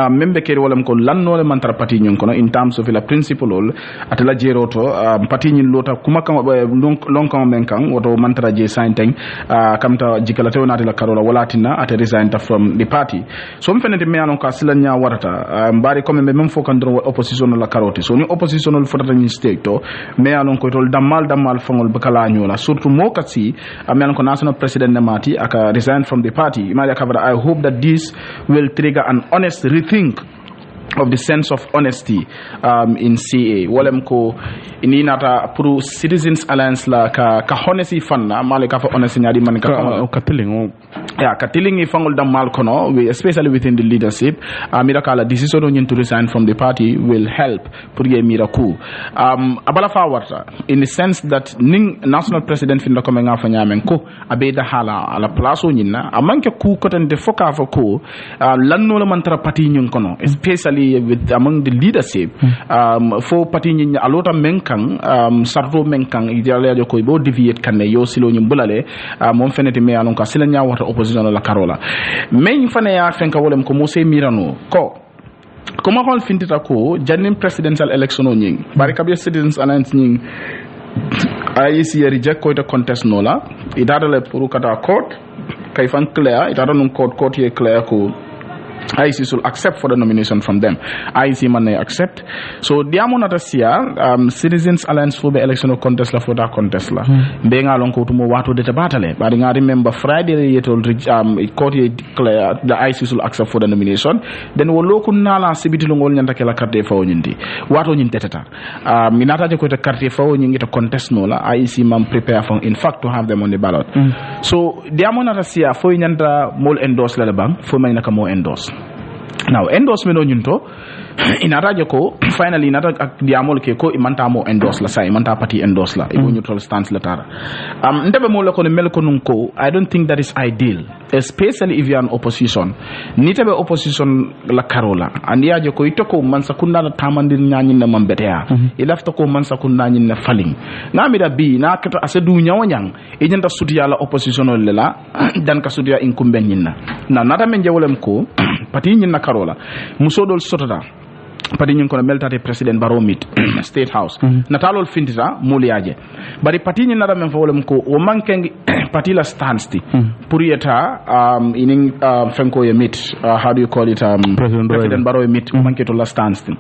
membe keri wala ko lanno le mantra parti nyon kono in terms of la principle atala jeroto parti nyin lota kuma kan long kan men kan woto mantra je sainteng kamta jikala tewna la karola walatina at resign from the party so mfenete me anon ka silanya warata mbari comme même fo kan do opposition la carotte so ni opposition le fotata ni state to me anon ko tol damal fangol bakala nyola surtout mo kasi me anon ko national president namati aka resign from the party imali akabara I hope that this will trigger an honest rethink of the sense of honesty in CA. Walem ko ininata pro Citizens Alliance la ka honesty fanna male ka fa honesty nyadi man ka tiling katiling ifangol dam mal kono especially within the leadership mira kala decision on to resign from the party will help pour ye miracle abala fa warta in the sense that ning national president fin ko nga fa nyamen ko abeda hala ala place nyina amanke ku koten de foka fa ko lanno le mantra party nyon kono especially with among the leadership for party nyin alota menkang sarto menkang idale jo ko bo deviate kan yo silo nyum bulale mom fenete me alon ka silanya wata opposition la karola men fane ya fenka wolem ko mo se mirano ko kuma hol fintita ko jannim presidential election o nying bari kabye Citizens Alliance nying IEC reject ko to contest nola idada le pour kata court kay fan clear idada non court ye clear ko IEC will accept for the nomination from them. IEC man accept. So diamonata sia Citizens Alliance for the election contest la for that contest la. Benga lon ko tumo wato de batale. But I remember Friday ye told court declare the IEC will accept for the nomination. Then wo loku nala sibiti lo ngol nyanta kala carte fa nyindi. Wato nyin tetata. Minata je ko te carte fa nyingi to contest no la IEC man prepare for in fact to have them on the ballot. So diamonata sia fo nyanta mol endorse la bang fo may naka mo endorse. Now endorsement on yunto inata ko finally inata diamol ke ko imanta mo endorse la sai imanta party endorse la ibo neutral stance la tara ndebe mo la ko mel ko nun ko I don't think that is ideal especially if you are an opposition nitabe opposition la karola andi yaje ko itoko mansa kunna la tamandir nyanyin na mambetea ilafta ko mansa kunna nyin na faling ngamida bi na kato asedu nyawanyang e nyanta sudiya la opposition la dan ka sudiya incumbent nyinna na nata men jewolem ko parti nyinna karola musodol sotota padi ñing ko meltate president Barrow meet state house natalol fintita muliaje bari pati ñi nara men fa wolem ko o mankengi pati la standsti pour yeta inin fenko ye meet how do you call it president Barrow meet o manketo la standsti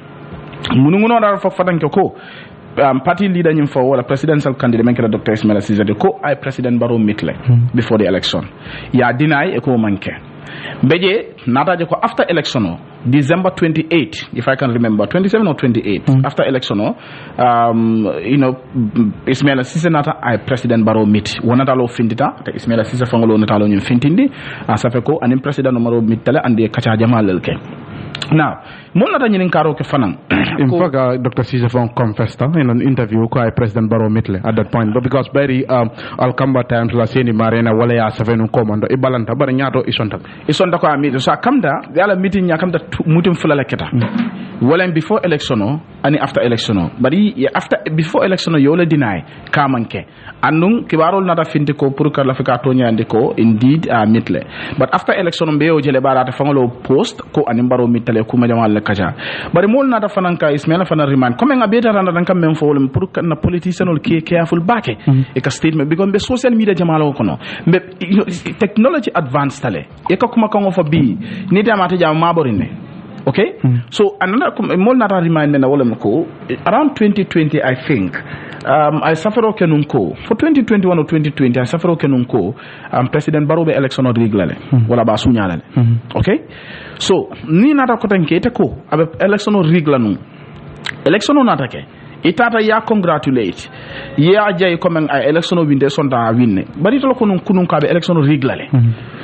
munu ngono dara fa fatanke ko party leader ñim fa wala presidential candidate men kala Dr. Ismaila Sisati ko ay president Barrow meet le before the election ya deny e ko manke beje nataje ko after election December 28, if I can remember, 27 or 28, after election, Ismaila Sisati nata ay President Barrow meet. Wonata lo findita, Ismaila Sisati fangolo natalo nyum fintindi, asafeko anim President Barrow meet tale andi kacha jamal lelke. Now, mon nata ñinin karo ke fanan. In fact, Dr. Sisati confessed in an interview ko ay President Barrow meetle at that point, but because very Alkamba times la seni marena wala ya savenu commando ibalanta bar ñaato isonta ko ami so kamda yala meeting nya kamda mutum fulala keta wala before election ani after election but before election you le deny ka manke andung kibarol nata finte ko pour ka la fika to nyande ko indeed mitle but after election be o jele barata fangolo post ko ani baro mitale kuma jamal le kaja bari mol nata fananka ismaila fana remind comme nga beta randa dan kam men fo pour na politician ol ke careful bake e ka statement because be social media jamalo kono be technology advanced tale e ka kuma kango fo bi ni damata jam maborine okay so another more nata remind me na wala ko around 2020 I think I suffer kenunko for 2021 or 2020 I suffer kenunko president Barrow be election regularly wala ba sunyalale okay so ni nata ko tanke te ko abe election regularly election nata ke itata ya congratulate ya jay comme ay election winde sonda winne bari to ko kunun ka be election regularly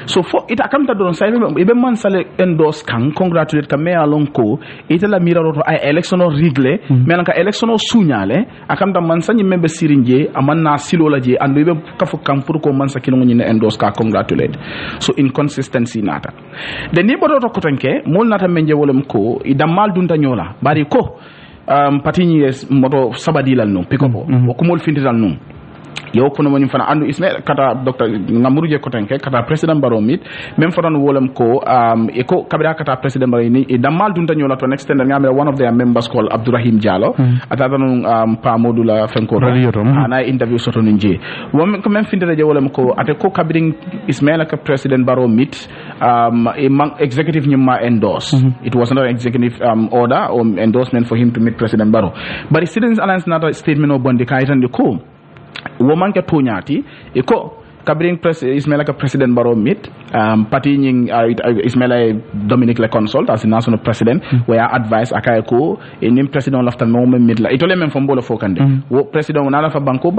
so for ita kamta don say be man sale endorse kan congratulate ka me alon ko ita la mira to ay election regle men ka election sunyale akamta man sanyi membe sirinje amanna silo la je andu be kafu kam pour ko man sakino ni endorse ka congratulate so inconsistency nata de ni bodo to ko tanke mol nata menje wolem ko idamal dunta nyola bari ko patini moto sabadilal no pikopo ko mol findiral no yow ko no woni fana andu ismail kata docteur ngamuru je ko tanke kata president Barrow mit même foton wolam ko e ko kabira kata president Barrow ni e damal dunta nyola to next tender ngamira one of their members called Abdurrahim Diallo atata non pa modula fenko ana interview soto nje won ko même findere je wolam ko ate ko kabiring ismail ka president Barrow mit executive nyima endorse it was not an executive order or endorsement for him to meet president Barrow but Citizens Alliance not statement of bondi kaitan de ko woman ke toñati e ko kabring Ismaila ka president Barrow meet party nying Ismaila Dominic le consult as the national president where advice akay ko nim president laftan mo meet la itole men fo mbolo fokande wo president na la fa banko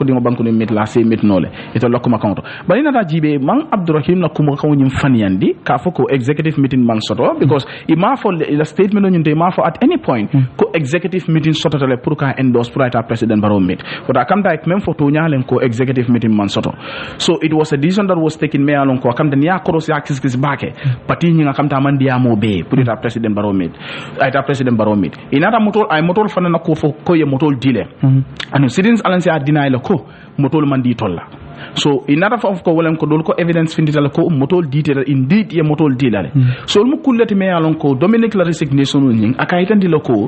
dingo banko ni meet la se meet nole ito lokuma konto bari na jibe man Abdurrahim na kumo ko nyim faniyandi ka foko executive meeting man soto because ima fo the statement nyunde ma fo at any point ko executive meeting soto le pour ka endorse pour être president Barrow meet but akam daik même photo nyalen ko executive meeting man soto. So it was a decision that was taken me along ko akam tania koros ya kis bake pati nyinga akam ta man dia mo be pour être president Barrow meet être president Barrow meet inata motol ay motol fana na ko fo ko ye motol dile anu Citizens Alliance ya deny la ko motol man di tolla so inata fa ko wolen ko dol ko evidence findita ko motol detail indeed ye motol dilale so mu kullati me alon ko Dominic la resignation nying akaytan di ko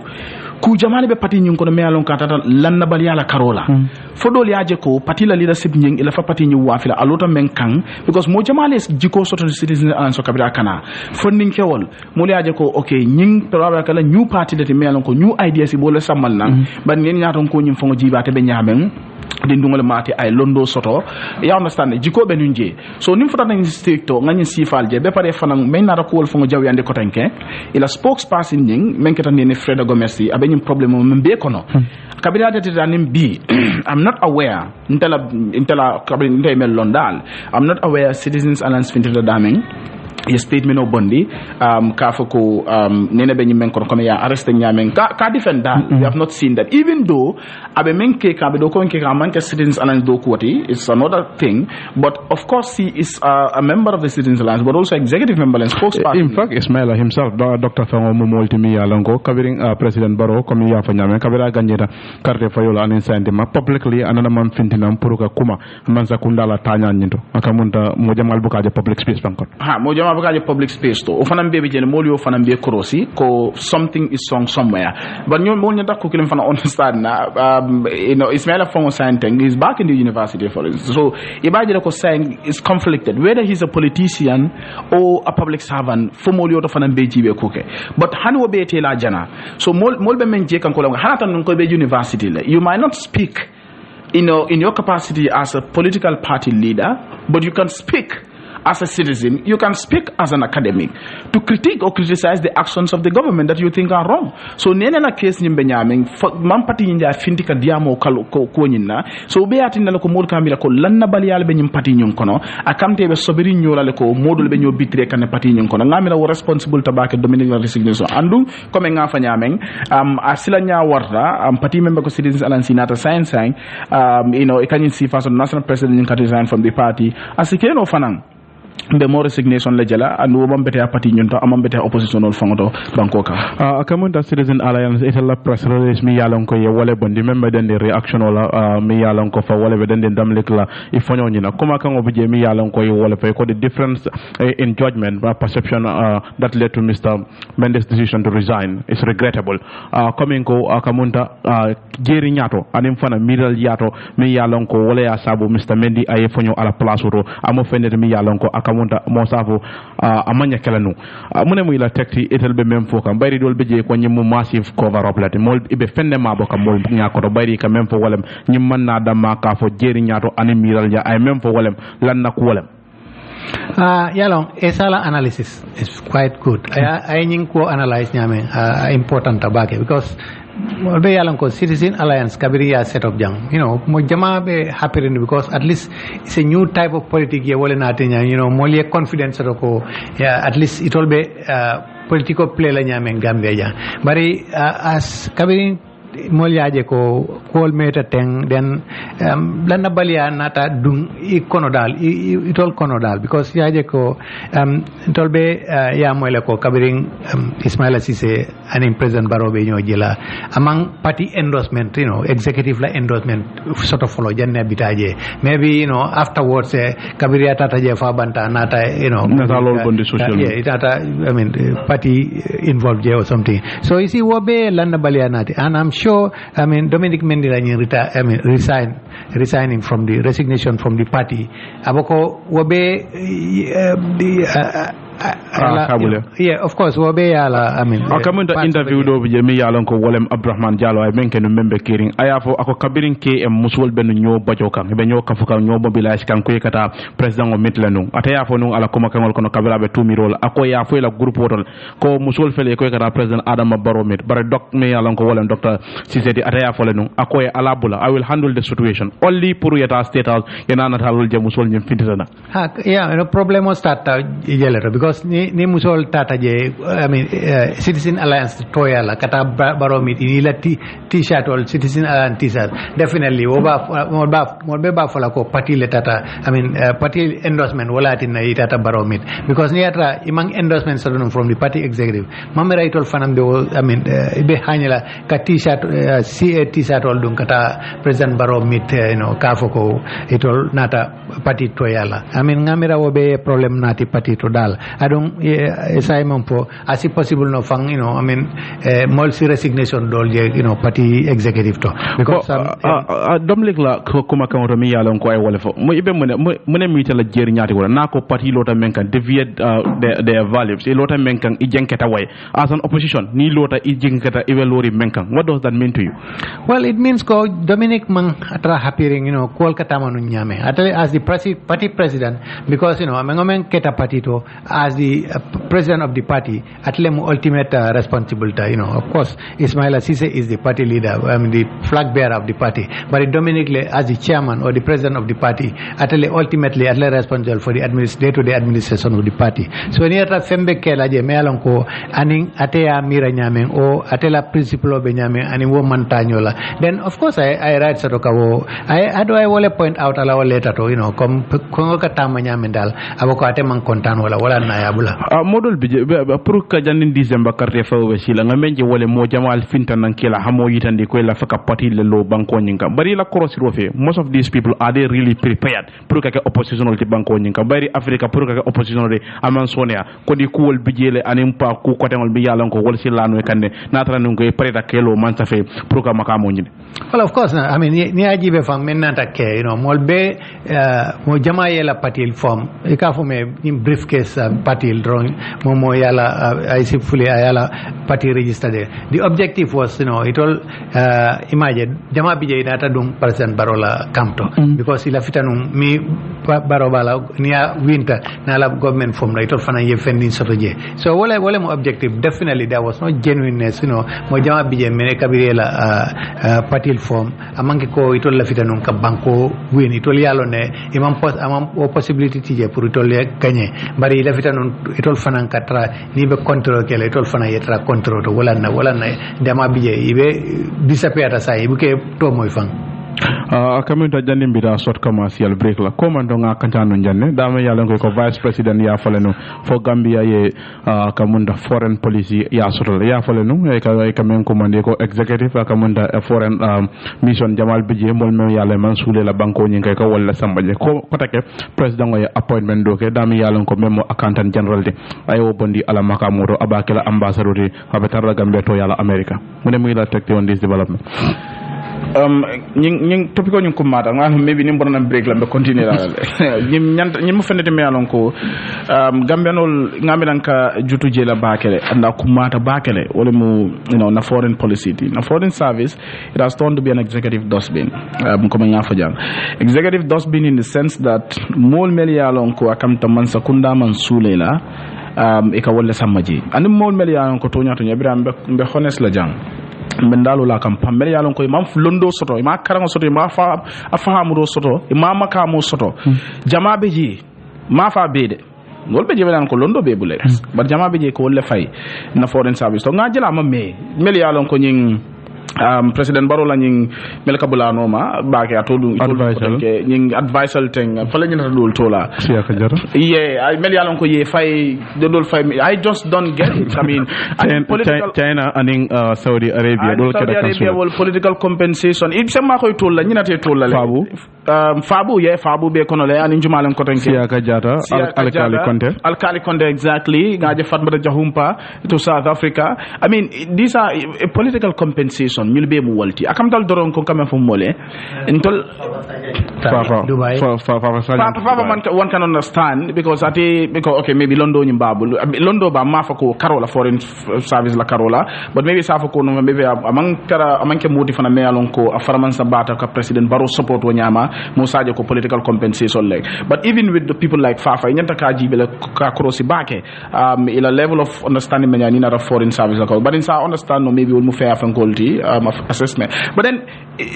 ku jamale be pati nying ko me alon ka tata lanna bal yala karola fodol yaje ko pati la leadership nying ila fa pati nyu wafila alota men kan because mo jamale jiko soto Citizens Alliance ko kabira kana funding kewol mo yaje ko okay nying probably kala new party de me alon ko new ideas bo le samal nan ban ngeen nyaaton ko nyim fongo jibate be nyamen din dungole mate ay londo soto ya understand jiko be nunje so nim fota nang stricto ngani sifal je be pare fanang men na ko wol fongo jaw yande ko tanke ila spokesperson ning men ketande ne Freda Gomez abe nyim problem mo be kono kabila de tanim bi I'm not aware intela kabila ndemel londal I'm not aware Citizens Alliance finta daming a statement of bondi kafoko nene be nyimen ko comme ya arrest nyamen ka defend that we have not seen that even though abe menke ka be do ko nke ka manke Citizens Alliance do kwoti it's another thing but of course he is a member of the Citizens Alliance but also executive member and spokesperson in fact Ismaila himself Dr. Fango Momoltimi Alongo covering President Barrow comme ya fa nyamen kabira ganjeta carte fayola anin sandima publicly anana man fintinam puruka kuma man sakunda la tanya nyinto akamunta mo jamal bukaje public space bankon ha mo jamal bukaje public space to o fanam bebe jene moli o fanam be krosi ko something is wrong somewhere but ñoo mo ñata ko kilim fana understand na you know Ismaila Fango Sanyang is back in the university for it so ibaje ko saying is conflicted whether he's a politician or a public servant fo moli o to fanam be jibe koke but hanwo be tela jana so mol be men je kan ko la hanata non ko be university la you might not speak in your capacity as a political party leader but you can speak as a citizen, you can speak as an academic to critique or criticize the actions of the government that you think are wrong. So nene na case nyimbe nyaming man pati nyinja findika diamo ko nyina so be atinda ko mod kamila ko lanna bali yalla be nyim pati nyon kono akamte be sobiri nyola le ko modul be nyo bitre kan pati nyon kono ngamila wo responsible tabake Dominic la resignation andu comme nga fa nyameng asila nya warta pati member ko Citizens Alliance nata science you know e kanyin si façon national president nyin resign from the party asikeno fanang be more resignation la jela and wo bambete party nyunta amambete oppositional fangoto banko ka akamunta Citizen Alliance itala press release mi yalon ko ye wala bondi membe den de reaction wala mi yalon ko fa wala be den damlik la ifonyo nyina kuma kan obije mi yalon ko ye wala fa ko the difference in judgment perception that led to Mr. Mendes decision to resign is regrettable coming ko akamunta jeri nyato anim fana middle yato mi yalon ko wala ya sabu Mr. Mendi ay fonyo ala place ro amo fende mi yalon ko akamunta mo safu amanya kala nu mune mu ila tekti etel be mem fo kam bayri dol beje ko nyim massive cover up lati mol ibe fende ma boka mol nyako do bayri ka mem fo wolem nyim man na dama ka fo jeri nyaato ani miral ja ay mem fo wolem lan nak wolem yalong esala analysis is quite good I think ko analyze nyame important tabake because be yalan ko Citizen Alliance kabiriya set up jang mo jama be happy because at least it's a new type of politics ye wole na tenya mo le confidence ko at least it will be political play la nyame Gambia ja bari as kabirin molyaje ko kol meta teng den lana balia nata dung ikonodal itol konodal because yaje ko tolbe ya moyle ko kabiring Ismaila Cisse and President Barobe ñoo jela among party endorsement executive la endorsement sort of follow janne bitaje maybe afterwards kabiria tata je fa banta nata nata lol bondi social tata I mean party involved je or something so you see wobe lana balia nati and I'm sure I mean Dominic Mendy resigning from the resignation from the party aboko wobe yeah of course wobe yala I mean akamunda interview do je mi yalon ko wolem Abdourahmane Diallo ay menke no membe kiring ayafo ako kabirin ke musul ben ñoo bajo kan be ñoo kafuka ñoo mobilize kan ko yekata president o mitlanu atayafo no ala kuma kangol kono kabila be tumirol ako yafo la groupe wotol ko musul fele ko yekata president Adama Barrow mit bare dok mi yalon ko wolem Dr. Cissé atayafo le no ako e ala bula I will handle the situation only pour yeta state house yana natalul je musul ñim fintana yeah problem was start yelero because ni musol tata je I mean Citizen Alliance toyala kata Barrow mit ni la t-shirt or Citizen Alliance t-shirt definitely mo ba fola ko party le tata I mean party endorsement wala tin na tata Barrow mit because ni atra imang endorsement from the party executive mamera itol fanam de I mean be hanyala ka t-shirt CA t-shirt all dun kata President Barrow mit ka foko itol nata party toyala I mean ngamira wobe problem nati party to dal adong assignment po as possible no fang I mean multi resignation dol je party executive to because domlik la kuma kan romi yalon ko ay wala fo mo ibe mo mi tala jeri nyaati wala nako party lota menkan deviate their values e lota menkan i jenketa way as an opposition ni lota i jenketa evaluate menkan what does that mean to you well it means ko Dominic mang atra happening Kolkata manu nyame atale as the party president because amengomen keta party to as the president of the party atlem ultimate responsibility of course Ismaila Cisse is the party leader I mean the flag bearer of the party but Dominic as the chairman or the president of the party atale ultimately atle responsible for the day-to-day administration of the party so ni ata fembe kela je melon ko aning atea mira nyame o atela principle be nyame ani wo mantanyola then of course I write sadoka wo I wole point out ala later to comme ko ka tama nyame dal aboko ate man kontan wala na yabula modol bije pour ka jandin December carte fawe sila ngamenje wole mo jamal fintan nan kila hamo yitandi ko la faka party le lo banko nyinka bari la cross rofe most of these people are they really prepared pour ka oppositional ti banko nyinka bari Africa pour ka oppositional de aman sonia ko di kuwol bijele anim pa ku ko tengol bi yalan ko wol silano e kande natara nun ko e preta kelo man sa fe pour ka makamo nyinde well of course I mean ni ajibe fam men nata ke molbe mo jama yela party form e ka fo me briefcase party drawing momo yala I see fully ayala party register there the objective was it all imagine jama bije data dum President Barola kamto because ila fitanum mi barobala niya winter na la government form right all fana ye fending sotoje so wala mo objective definitely there was no genuineness mo jama bije mene kabirela party form amanke ko itol la fitanum ka banko win itol yalo ne imam possibility tije pour itol gagner bari la fitanum itol fana katra ni be control kele itol fana yetra control to wala na dama bije ibe disappear sa ibuke to moy fang Community janni mbita sort commercial break la komando nga kantano janne dama yalla ko vice president ya faleno fo Gambia ye kamunda foreign policy ya sotol ya faleno e ka men commande ko executive kamunda foreign mission Jamal Bije mol men yalla man sule la banko nyi ko wala sambaje ko take president o appointment do ke dama yalla ko memo accountant general de ayo bondi ala makamoro abakela ambassador de abetar Gambia to yalla America mune muy la tekti on this development ñing topic ko ñu ko mata nga maybe ni mbona break la be continuer la ñim mo fenete me alon ko gambianol ngaminan ka jutu jela bakele anda ko mata bakele wala mu na foreign policy na foreign service it has turned to be an executive dustbin ko nga fa jang executive dustbin in the sense that mol mel yalon ko akam ta man sakunda man sulela e ka wala samaji and mol mel yalon ko to nyato Ebrima be honest la jang mendalo la kam pamel yalon ko imam londo soto ima karanga soto ima fa afahamu soto ima makamo soto jama be ji ma fa bede ngol be jebelan ko londo be bule bar jama be je ko wolle fay na foreign service to ngajela ma me mel yalon ko nying president Barrow la ñing melka bulano ma baake atodu ñing advisor teng fa la ñu na dul tola siaka jara I mel yalon ko ye fay de dol fay I just don't get it I mean political China and Saudi Arabia dol Saudi Arabia wol political compensation it sama koy tola ñina te tola fabu be kono le ani jumalen ko ten siaka jata alkali konte exactly ngaje fatmata jahumpa to South Africa I mean these are a political compensation ñul be mu walti akam dal doron ko kam fo mole entol Fafa man one can understand because okay maybe Londo nyimbabu Londo ba mafa ko Carola foreign service la Carola but maybe safa ko no maybe amanke modi fana me alon ko afaraman sabata ka president Barrow support wo nyama mo saje ko political compensation like but even with the people like Fafa nyanta ka jibele ka cross baake in a level of understanding me ni na foreign service la ko but in sa understand no maybe will mu fair fankolti assessment but then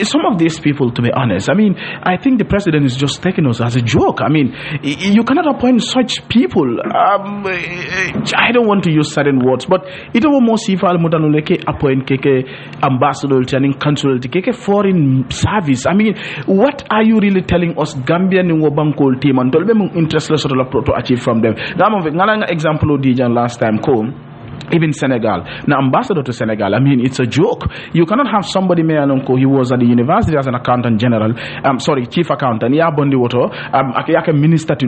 some of these people to be honest I mean I think the president is just taking us as a joke I mean you cannot appoint such people I don't want to use certain words but it almost if al mudanuleke appoint keke ambassador turning consul keke foreign service I mean what are you really telling us Gambian ngo bankol team and dolbe mun interest la sort of to achieve from them ngala example di jan last time ko even Senegal. Now, ambassador to Senegal, I mean, it's a joke. You cannot have somebody, he was at the university as an accountant general, chief accountant, bondi woto, minister to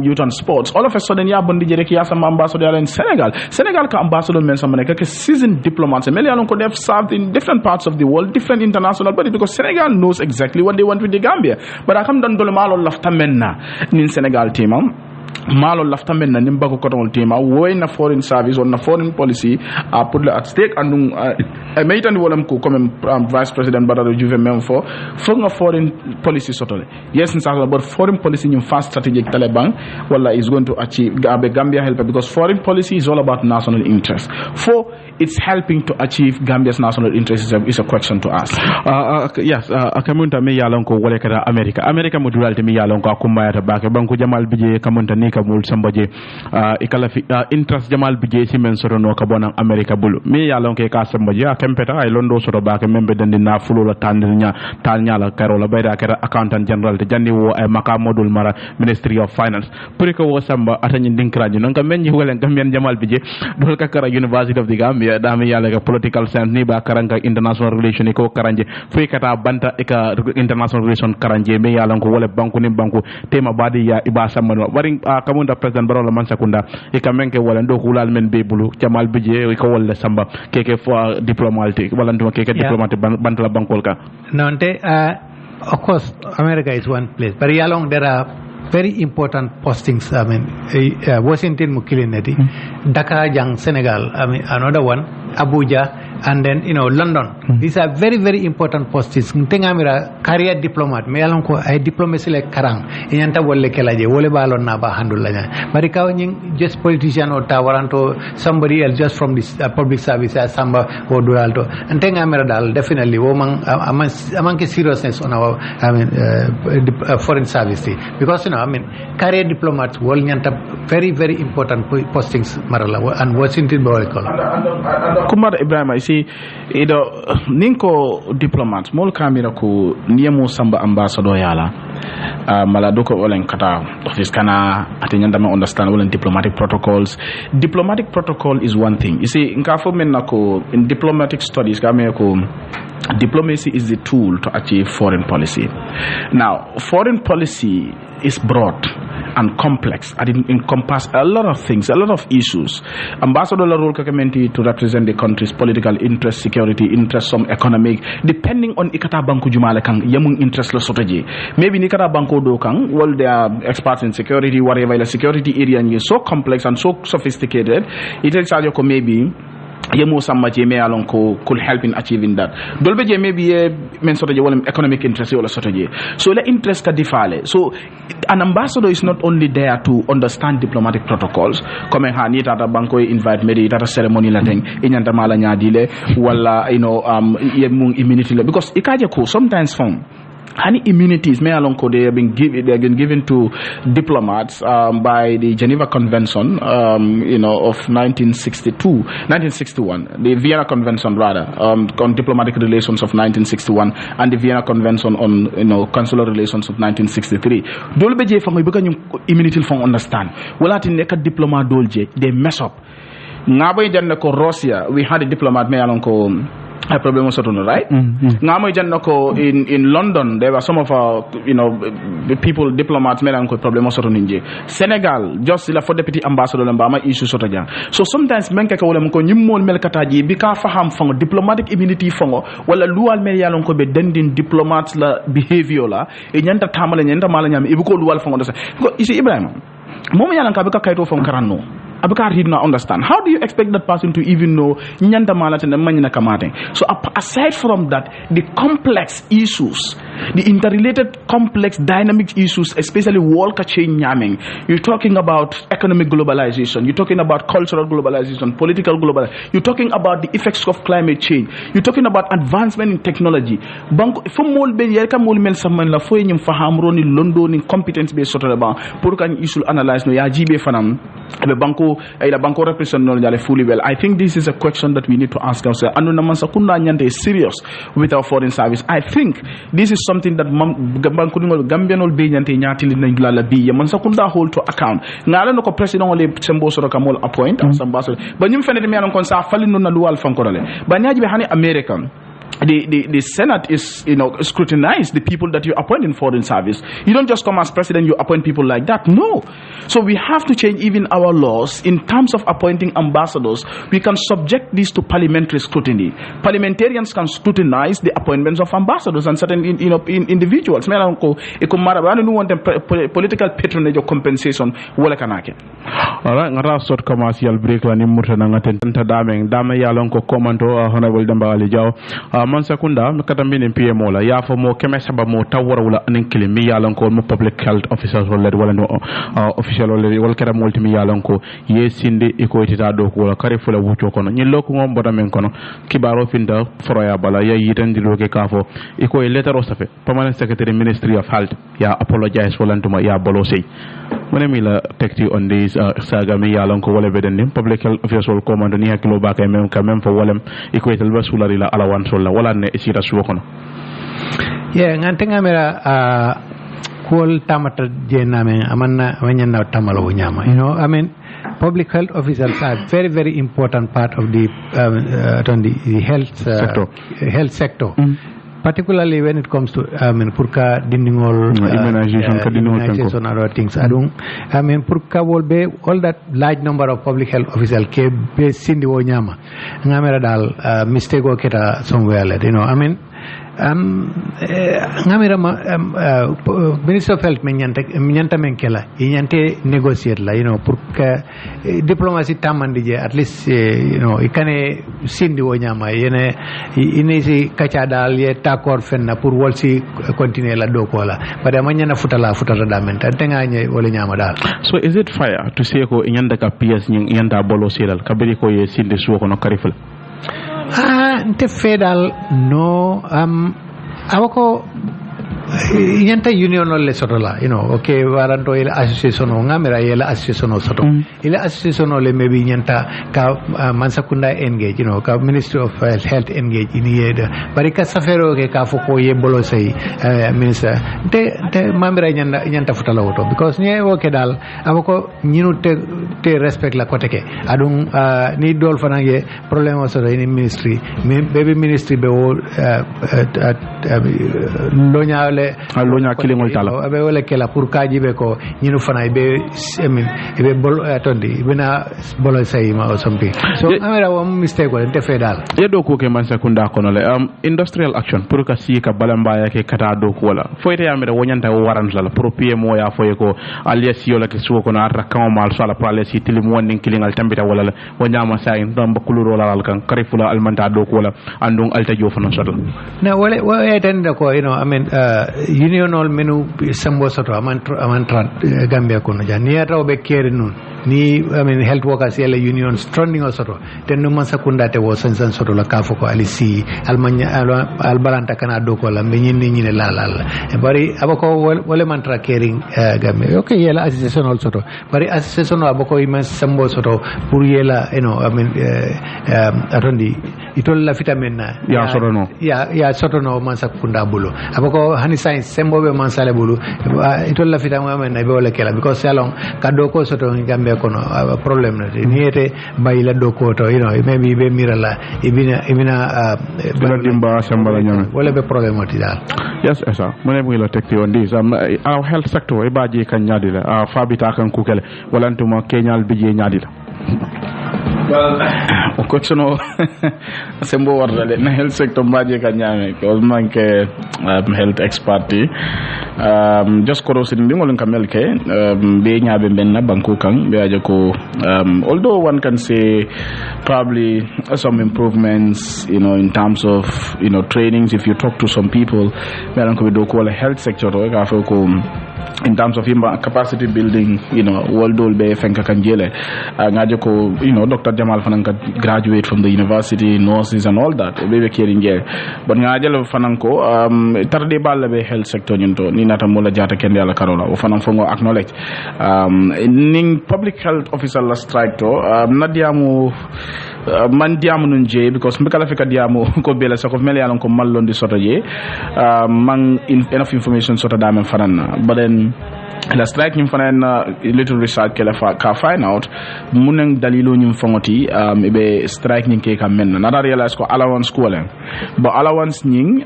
youth and sports. All of a sudden, bondi jereki some ambassador in Senegal. Senegal ka ambassador men somebody, seasoned diplomats. They have served in different parts of the world, different international bodies, because Senegal knows exactly what they want with the Gambia. But I come down to the malo lafta menna in Senegal team. Malo lafta men na nimba ko kotol tema woy na foreign service on na foreign policy put at stake and maitan wolam ko comme vice president Badara Juve même for nga foreign policy sotole yes but foreign policy in fast strategic Taliban wala is going to achieve Gambia help because foreign policy is all about national interest it's helping to achieve Gambia's national interest is a question to ask yes akamunta me yalon ko wala kada America modulate me yalon ko akumaya ta bake banko Jamal Bije kamunta ni kamul sambaje ikala interest Jamal Bije si men soro no ka bonan America bulu me yalon ke ka sambaje akempeta ay londo soro bake membe dandi na fulo la tanya la Carola bayda kera accountant general te jandi wo ay maka modul mara ministry of finance pour ko wo samba atani dinkraji non ka menji wala Gambian Jamal Bije dol ka kara University of the Gambia dami yalla ka political science ni ba karanga international relation ko karanje fuy kata banta eka international relation karanje me yalla ko wala banku ni banku tema badi ya iba samano bari kamunda president Barrow la man sakunda e kamenke wala ndo hulal men be bulu Jamal Bije ko wala samba keke fo diplomatique wala ndo keke diplomatique bantala bankol ka nonte of course America is one place but yalong there are very important postings I mean Washington Mukilineti Dakar Jang Senegal I mean another one Abuja and then London these are very very important postings tengamira career diplomat me alon ko ay diplomacy le karang inyanta wolle kelaje wole balon na ba handul laña bari kaw ñing just politician or tawaranto somebody else just from this public service as samba or dualto and tengamira dal definitely wo man amanke seriousness on our foreign service because I mean career diplomats wol ñanta very very important postings marala and Washington Kumar Ebrima, see, ninko diplomats, mol kamera ko niemo samba ambassador yala. Maladoko olen kata office kana atinyanda ma understand olen diplomatic protocols. Diplomatic protocol is one thing. You see, in diplomatic studies, diplomacy is the tool to achieve foreign policy. Now, foreign policy is broad and complex and it encompasses a lot of things, a lot of issues. Ambassador role to represent the country's political interest, security interest, some economic, depending on ikata banku jumala kang yamung interest la sotaji. Maybe nikata banko do kang, well they are experts in security, whatever the security area is so complex and so sophisticated, it is maybe yemo samma je me alon ko could help in achieving that dolbe je maybe men soto je wala economic interest wala soto je so the interest ka difale so an ambassador is not only there to understand diplomatic protocols comme ha ni tata banko invite me tata ceremony la teng inyanta mala nyaadile wala yemung immunity because ikaje ko sometimes from any immunities they have been given to diplomats by the Geneva Convention of 1961, the Vienna Convention rather, on diplomatic relations of 1961 and the Vienna Convention on consular relations of 1963. Dolbe from immunity from understand. Well, at the diplomat dolje they mess up. Ngaboy janna ko Russia we had a diplomat me alonko a problem was right. Ngamoy janako in London there were some of our people diplomats made a problem was Senegal just la for deputy ambassador lambama issue sotaja. So sometimes menka ka wala ko nyimol melkataji bika faham fango diplomatic immunity fango wala lual mel yalon ko be dendin diplomats la behavior la e nyanta tamale nyanta mala nyam ibuko lual fango do isi Ebrima mom yalan ka bika kayto fon karanno abika did not understand. How do you expect that person to even know nyanda malate na manyina kamate? So aside from that, the complex issues, the interrelated complex dynamic issues, especially world chain yamming, you're talking about economic globalization, you're talking about cultural globalization, political globalization, you're talking about the effects of climate change, you're talking about advancement in technology. Banko fo mol be yerka mol mel samman la fo nyim fahamro ni londo ni competence be sotale ba pour kan issue analyze no ya jibe fanam be banko ila banko represent no jale fully well. I think this is a question that we need to ask ourselves. Anu naman sakunda nyande is serious with our foreign service. I think this is something that banko ngol gambianol be nyante nyati li nañ la bi man sakunda hold to account ngala no ko president ole sembo soro kamol appoint as ambassador ba ñim fenete mi kon sa fali no na luwal fankorale ba ñaaji be hani American the Senate is scrutinize the people that you appoint in foreign service. You don't just come as president, you appoint people like that. No. So we have to change even our laws in terms of appointing ambassadors. We can subject this to parliamentary scrutiny. Parliamentarians can scrutinize the appointments of ambassadors and certain individuals. Political patronage or compensation. Alright, ngara sort commercial break la ni murtana ngatenta dameng dame yalon ko komando honorable Demba Ali Jaw man sakunda katambi ni PMO la ya fo mo keme saba mo tawara wala anin kilimi yalon ko mo public health officers wala no official wala kera multi yalon ko ye sindi iko tita do ko wala kare fula wuto kono nyi lokko ngom boda men kono kibaro finda foroya bala ya yitandi loke kafo iko letter osafe permanent secretary ministry of health ya apologize volantuma ya bolosey mone mi la tekti on this saga mi yalon ko wala beden public health official command ni hakilo ba kay même quand même fo walem iko tel basulari la alawan solla wala ne isira suwo kono ngante ngamera kol tamata jename amanna wanyana tamalo nyama I mean public health officials are very very important part of the health sector particularly when it comes to purka dindingol immunization and other things purka will be all that large number of public health officials ke be sindi wo nyama ngamera dal mistake o keta somewhere ngamira Minister of Health nyanta menkela nyante negotiate la pour que diplomacy tamandi je at least ikane sindi wo nyama yene inesi kacha dal ye takor fenna pour wolsi continuer la do ko la bada manyana futala da menta tenga nye wala nyama dal. So is it fair to say ko nyanda ka PS nyanda bolo selal kabiri ko ye sindi suwo ko no karifal nte fedal no awako yanta union le soto la okay waranto ila association o ngamira ila association o soto ila association o le maybe nyanta ka mansakunda engage ka ministry of health engage in yeda bari ka safero ke ka foko ye bolo say minister te mamira nyanta futala woto because nye woke dal abako nyinu te respect la koteke adun ni dol fanange problème o soto ni ministry baby ministry be wo lonya kilingol tala abe wala kala pour kaji be ko nyinu fana be emin be bol tondi bina bolo say ma o sompi so amera wo mistake ko te fe dal yedo ko ke man sakunda kono le industrial action pour ka si ka balamba ya ke kata do ko wala foyte amera wonyanta waran la pour PMO ya foye ko alias yola ke suko na rakama mal sala pale si tilim wondin kilingal tambita wala wonyama say ndam bakuluro la kan karifula almanta do ko wala andung alta jo fana sodal na wala tan ko I mean unionol menu sambo soto aman Gambia kono ja ni ata obe kere nun ni I mean health workers yela union stranding soto ten no man sakunda te wo san soto la kafo ko alisi almanya albalanta kana do ko la be nyinni la bari abako wala man tra caring Gambia okay yela association soto bari association abako iman sambo soto pour yela I mean atondi itol la vitamin na ya soto no man sakunda bulo abako hani science sembo be man sale bulu itol la vitamin na be wala kala because salon kado ko soto Gambia kono problem na ni ete bayila do ko to maybe be mirala ibina dimba sambala nyama wala be problem oti dal yes esa mo ne buila tekti on this our health sector e baji kan nyadila fabita kan kukele wala ntuma kenyal bije nyadila o kochono sembo warale na health sector baje kan nyame ko manke health expert just korosin bi ngol kamel ke be nyaabe benna banku kan be aja ko although one can say probably some improvements in terms of trainings if you talk to some people be ko do ko health sector ka fa ko in terms of capacity building world be fenka kan jele ngaje ko Dr. Jamal Fananka graduate from the university, nurses and all that. Be caring here. But ngaje lo fananko tarde balle be health sector nyunto ni nata mola jata kende ala karola o fanan fongo acknowledge ning public health officer la strike to nadiamu man diamu nun je because mbekala fika diamu ko bela sa ko mel yalon ko mallon di soto je man enough information soto da men fanana but then la strike nyim fanan little research kala ka find out munen dalilo nyim fongoti be strike nyim ke kam men na realize ko allowance ko len but allowance nyim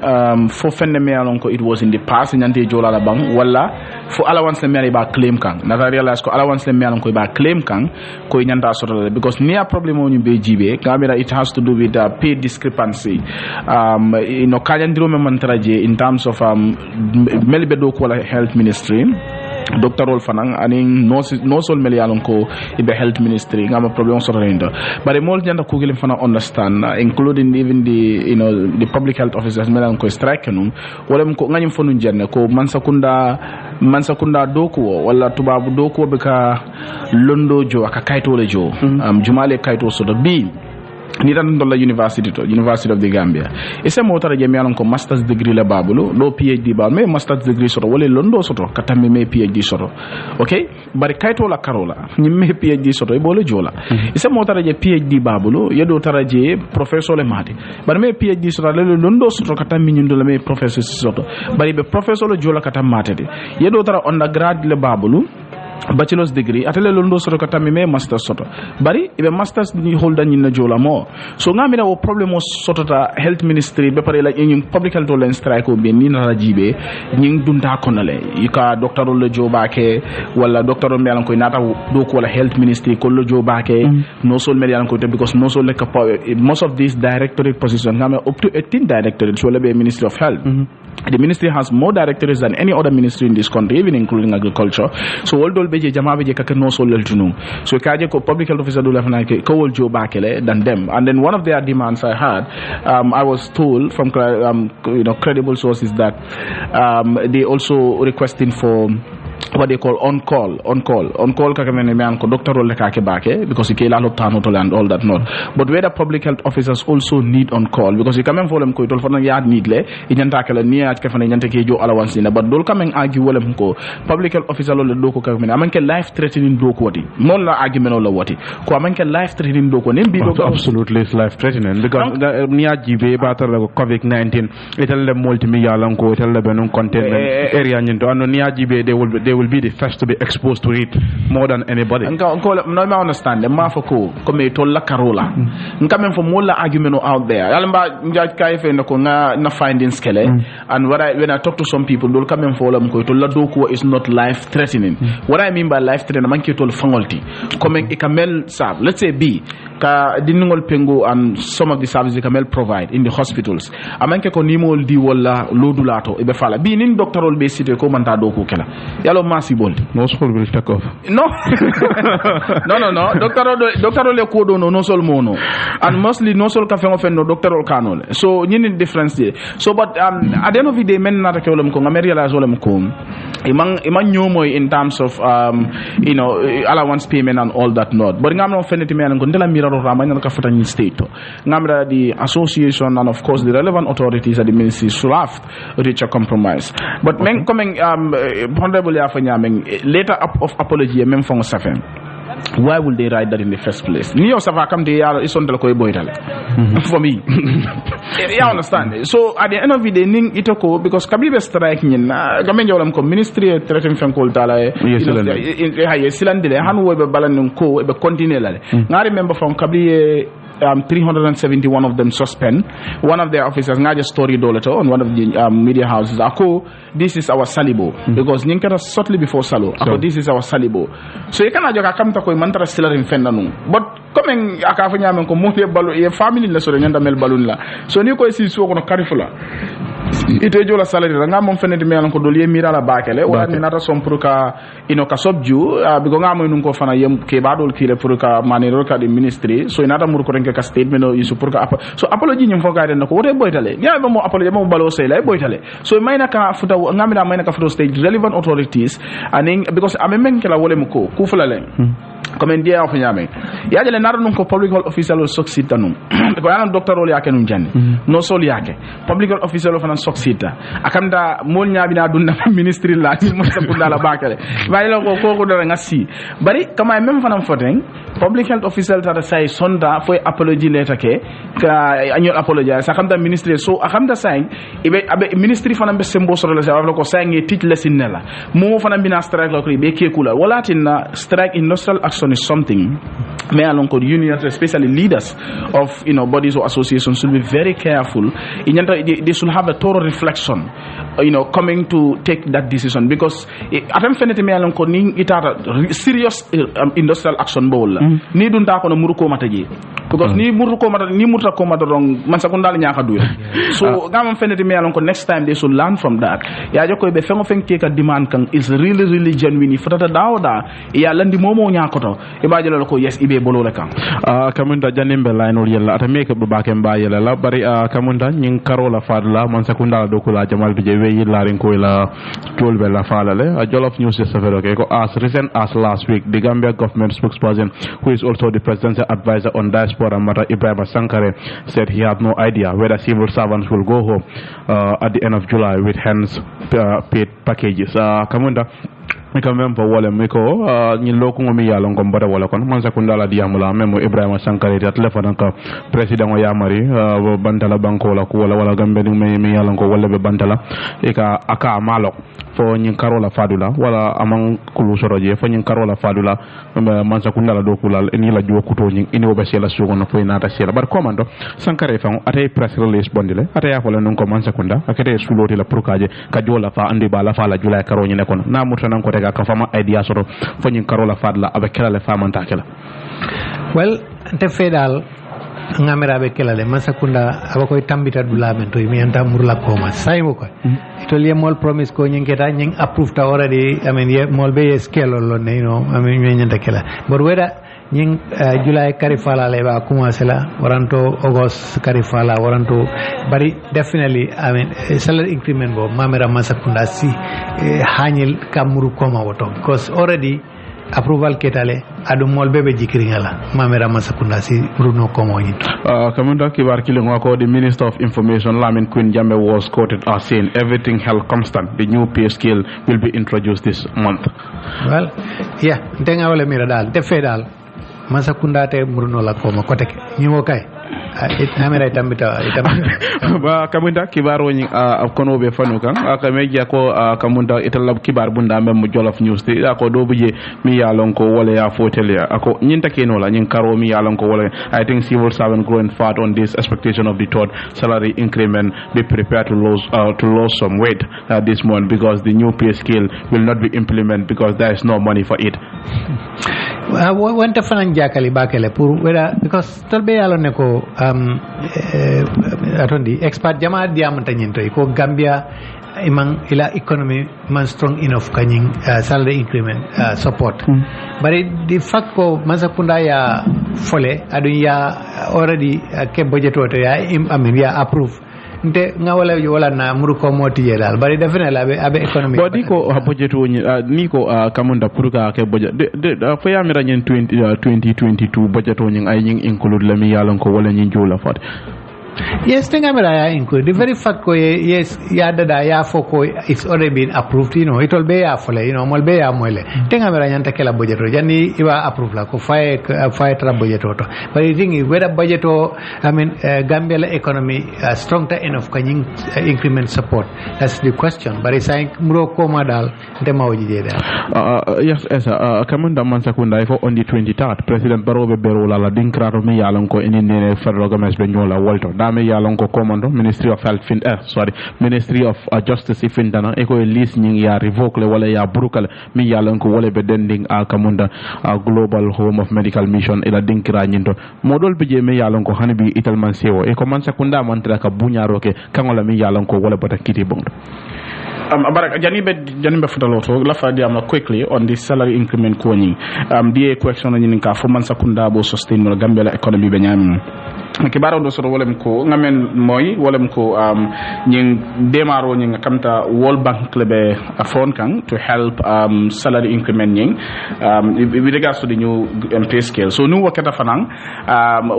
fo fenne me alon ko it was in the past nyante jola la bang wala fo allowance le me ba claim kan na realize ko allowance le me alon ko ba claim kan ko nyanta soto because near problem on be jibe camera it has to do with pay discrepancy kajandiro me mantraje in terms of melbedo ko health ministry Dr. Rolf Fanang aning no sol melialon ko ibe health ministry ngama problem so renda but mol janda ko gilim fana understand including even the public health officers melan ko strike num wala ko nganyum fonu jenne ko mansakunda doku wala tubabu doku be ka londo jo aka kaito le jo jumale kaito so do bi ni tan dolla university of the Gambia ese mo tara jemi alon ko master's degree la babulu do PhD ba me master's degree soto wala londo soto katami me PhD soto okay bari kayto la karola ni me PhD soto e bolo jola ese mo tara je PhD babulu yedo tara je professor le mati bari me PhD soto le londo soto katami nyundo la me professor soto bari be professor le jola katam matede yedo tara undergrad le babulu bachelor's degree atele londo soto katami me master's soto bari ibe master's ni holda ni na jola mo so ngamina wo problem o soto ta health ministry be pare la nyum public health len strike be ni na rajibe nying dunda konale yika doctor le jobake wala doctor me alan ko nata do ko wala health ministry ko lo jobake no sol me alan ko because no sol le most of these directorate positions ngame up to 18 directorates wala be ministry of health the ministry has more directorates than any other ministry in this country, even including agriculture. So all those beje jama beje kake no so leltunu. So kaje ko public health officer do la fana ke ko wol jo bakele than them. And then one of their demands I had, I was told from credible sources that they also requesting for what they call on call kaka men me an ko doctor le kake bake because ke la loptano to and all that not but where the public health officers also need on call because quand même folem ko tol fana ya need le inyanta kala ni at ke fana nyanta ke jo allowance na but dol quand même agi wolem ko public health officer lo do ko kaka men amanke life threatening do ko wati non la agi men lo wati ko amanke life threatening do ko nem bi do absolutely is life threatening because ni ajibe batar ko covid-19 itel le multimillion lanko itel le benon containment area nyindo ando ni ajibe they will be the first to be exposed to it more than anybody. No, I understand. The mafoko come to la Carola. Coming from all the argument out there. Alamba njaj kai fe ndako na finding skele. And when I talk to some people, they'll come and follow ko to la doko is not life threatening. What I mean by life threatening, man ke to fangolti. Coming ikamel sab. Let's say B ka dinungol pengo and some of the services ikamel provide in the hospitals. Amanke ko nimol di wala lodulato ibe fala. B nin doctorol be site ko manta doko kela. Yalo massible. No school will take off. No. no. Doctor le kodo no sol mono. And mostly no sol ka fengo fenno doctor kanole. So you need difference there. So but at the end of the day men na ta kelom ko ngam realize wolem ko. Imang nyomo in terms of allowance payment and all that not. But ngam no feneti men ko ndela miraro rama na ka fota ni state. Ngam the association and of course the relevant authorities at the ministry should have reach a compromise. But men coming honorable later of apology même fond safen. Why would they write that in the first place? Niyo sava kam de ya isondal ko boytale. For me. You understand? So at the end of the day ning itoko because kabibe strike nyin gamen jolam ko ministry threaten fen ko tala silandile han wo be balan ko be continue la. Ngari member from kabiye 371 of them suspend. One of their officers ngaja story doleto on one of the media houses ako this is our salibo because ninkata shortly before salo ako this is our salibo. So you cannot joka kamta ko mantara silarin fenda nu but coming aka fa nyame ko mo fe balu e family la so nyanda mel balun la so ni ko si so ko no karifula ite jola salary nga mom fenede melan ko doliye mira la bakele wala ni nata som pour ka ka sobju bigo nga moy nun ko fana yem ke badol kile pour ka manero ka di ministry so inata mur ko renke ka statement no isu pour ka so apology nyim fo gaade nako wote boytale nya ba mo apology mo balo sey lay boytale so mayna ka futa ngamina mayna ka futa stage relevant authorities and because amen kala wole ko ku fulale comme dia of nyame ya jele nar nun ko public health official succeed tanum ko yana doctor ol yake nun janni no sol yake public health official of succeed akamda mol nyabina dunna ministry la ti mo sabunda la bakale bayilo ko dara ngasi bari kama même fanam foten public health official ta say sonda foi apology letter ke ka annual apology sa kamda ministry so akamda say ibe ministry fanam be sembo so la sa ko say ngi teach lesson nela mo fanam bina strike la ko be ke kula wala tinna strike industrial action is something may along code unions especially leaders of bodies or associations should be very careful they should have a thorough reflection coming to take that decision because atam fenete me along code ni itata serious industrial action bowl ni dunta ko no muruko mataji because ni muruko mata rong man sakundal nyaka duya so gamam fenete me along code next time they should learn from that ya joko be fengo fenke ka demand kan is really genuine fotata dawda ya landi momo nyakoto ibajelo ko yes ibe bolole kan kamunda janimbe laynol yella ata meke be bakem ba yella la bari kamunda nyin karola fadla man sakunda do ko la jamal bi je weyi larin ko la tolbe la falale jolof news is okay ko as recent as last week the Gambia government spokesperson who is also the presidential advisor on diaspora matter Ebrima said he had no idea whether civil servants will go home at the end of July with hands paid packages kamunda quand pa wala mi ko ni loko ngomi yalo ngom bada wala kon man sakunda la diamula memo Ebrima Sankare ta telephone ka president o yamari bantala banko la ko wala gambe ni mi yalo ko wala be bantala e ka aka malok fo nyin karola fadula wala amang kulu soroje fo nyin karola fadula man sakunda la dokulal eni la jo kuto nyin ini obe sela sugo no fo inata sela bar komando Sankare fa atay press release bondile atay afole non ko man sakunda akete suloti la purkaje ka jola fa andi bala fa la julay karo nyi nekon na mutanan ko ka fama idea soro fanyin karola fadla abe kelale famanta kala well te fedal ngamera be kelale masakunda abakoy tambita dulamen to mi anta murla koma saymo ko to le mol promise ko nyin keta nyin approved already I mean ye mol be scale lo ne I mean nyanta kala but whether ñing July karifala le ba commencé la waranto August karifala waranto bari definitely I mean salary increment bo mamera masakunda si hanyel kamuru koma woto because already approval ketale adu molbe be jikiringala mamera masakunda si bruno komo yito Kamunda kibar killing wako the Minister of Information Lamin Queen Jambe was quoted as saying everything held constant. The new pay scale will be introduced this month. Well, yeah, ntenga wale mira dal te fedal masakunda te bruno la koma koteke nyimo kay amera itambita ba Kamunda kibar woni kono be fanu kan aka meja ko Kamunda italab kibar bunda mem Jollof News ti ako do buje mi yalon ko wala ya fotele ako nyinta keno la nyin karo mi yalon ko wala I think civil servant growing fat on this expectation of the third salary increment be prepared to lose some weight this month because the new pay scale will not be implemented because there is no money for it. Wanta fanan jakali bakele pour weda because tolbe yalon ne ko atondi expert jama diamanta nyinto ko Gambia imang ila economy man strong enough kanying salary increment support bari the fact ko masakunda ya fole adu ya already ke budget woto ya ya approve nte nga wala na muruko moti dal bari definitely abe economy bodi ko budget woni ni ko Kamunda puruka ke budget de fo yamira nyen 2022 budget woni ay nyin include la mi yalon ko wala nyin jola fat. Yes, Tengamera ya include the very fact ko yes ya dada ya foko it's already been approved, you know, it will be ya fole, you know, mol be ya moile. Tengamera nyanta kela budget ro jani iwa approve la ko fae tra budget to. But the thing is whether budget I mean Gambia economy strong enough kanying increment support. That's the question. But it's like muro koma dal ndema ojije dal. Yes, Kamunda Mansakunda ifo on the 23rd President Barobe Berola la dinkraro mi yalon ko eni federal government be nyola Walton. Yalongo commando Ministry of Health Ministry of Justice ifindana eko list nying ya revoke le wala ya brukal mi yalongo wala be dending Kamunda Global Home of Medical Mission ila dinkira nyindo modol bije mi yalongo hanibi italman sewo eko mansa kunda mantra ka bunyaroke kangola mi yalongo wala bata kiti bondo. Barak janibe futaloto lafa diam quickly on the salary increment coning the question on ka fo man sakunda bo sustain no Gambia economy be nyam kibaro do soro wolem ko ngamen moy wolem ko nying demaro nying kamta World Bank clube afon kan to help salary increment nying with regards to the new pay scale. So new wakata fanang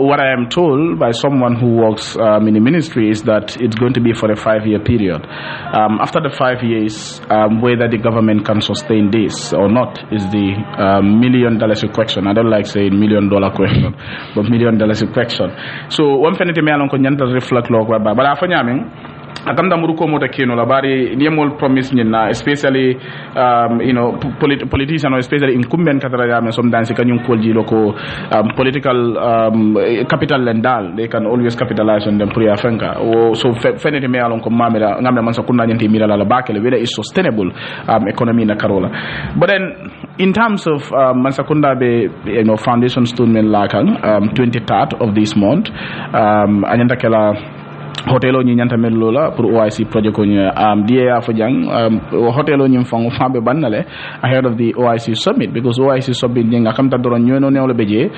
what I am told by someone who works in the ministry is that it's going to be for a 5-year period. After the 5 years, whether the government can sustain this or not is the $1 million question. I don't like saying $1 million question, but $1 million question. So one penalty me alon ko nyanta reflect lo ba bara fa nyamin atam da muruko mota keno la bari niemol promise nyina especially you know politician or especially incumbent katara yamen som dansi kanyum kolji loko political capital lendal they can always capitalize on them priya fenka so fenete me alon ko mamira ngamna man sa kunna nyanti mira la bakele whether is sustainable economy na karola. But then in terms of Mansakunda be you know foundation stone men lakan 23rd of this month anyanta kala hotelo ni nyanta melola pour OIC project ko ni dia fa jang hotelo ni fango fambe banale ahead of the OIC summit because OIC summit ni nga kam ta doron nyono newle beje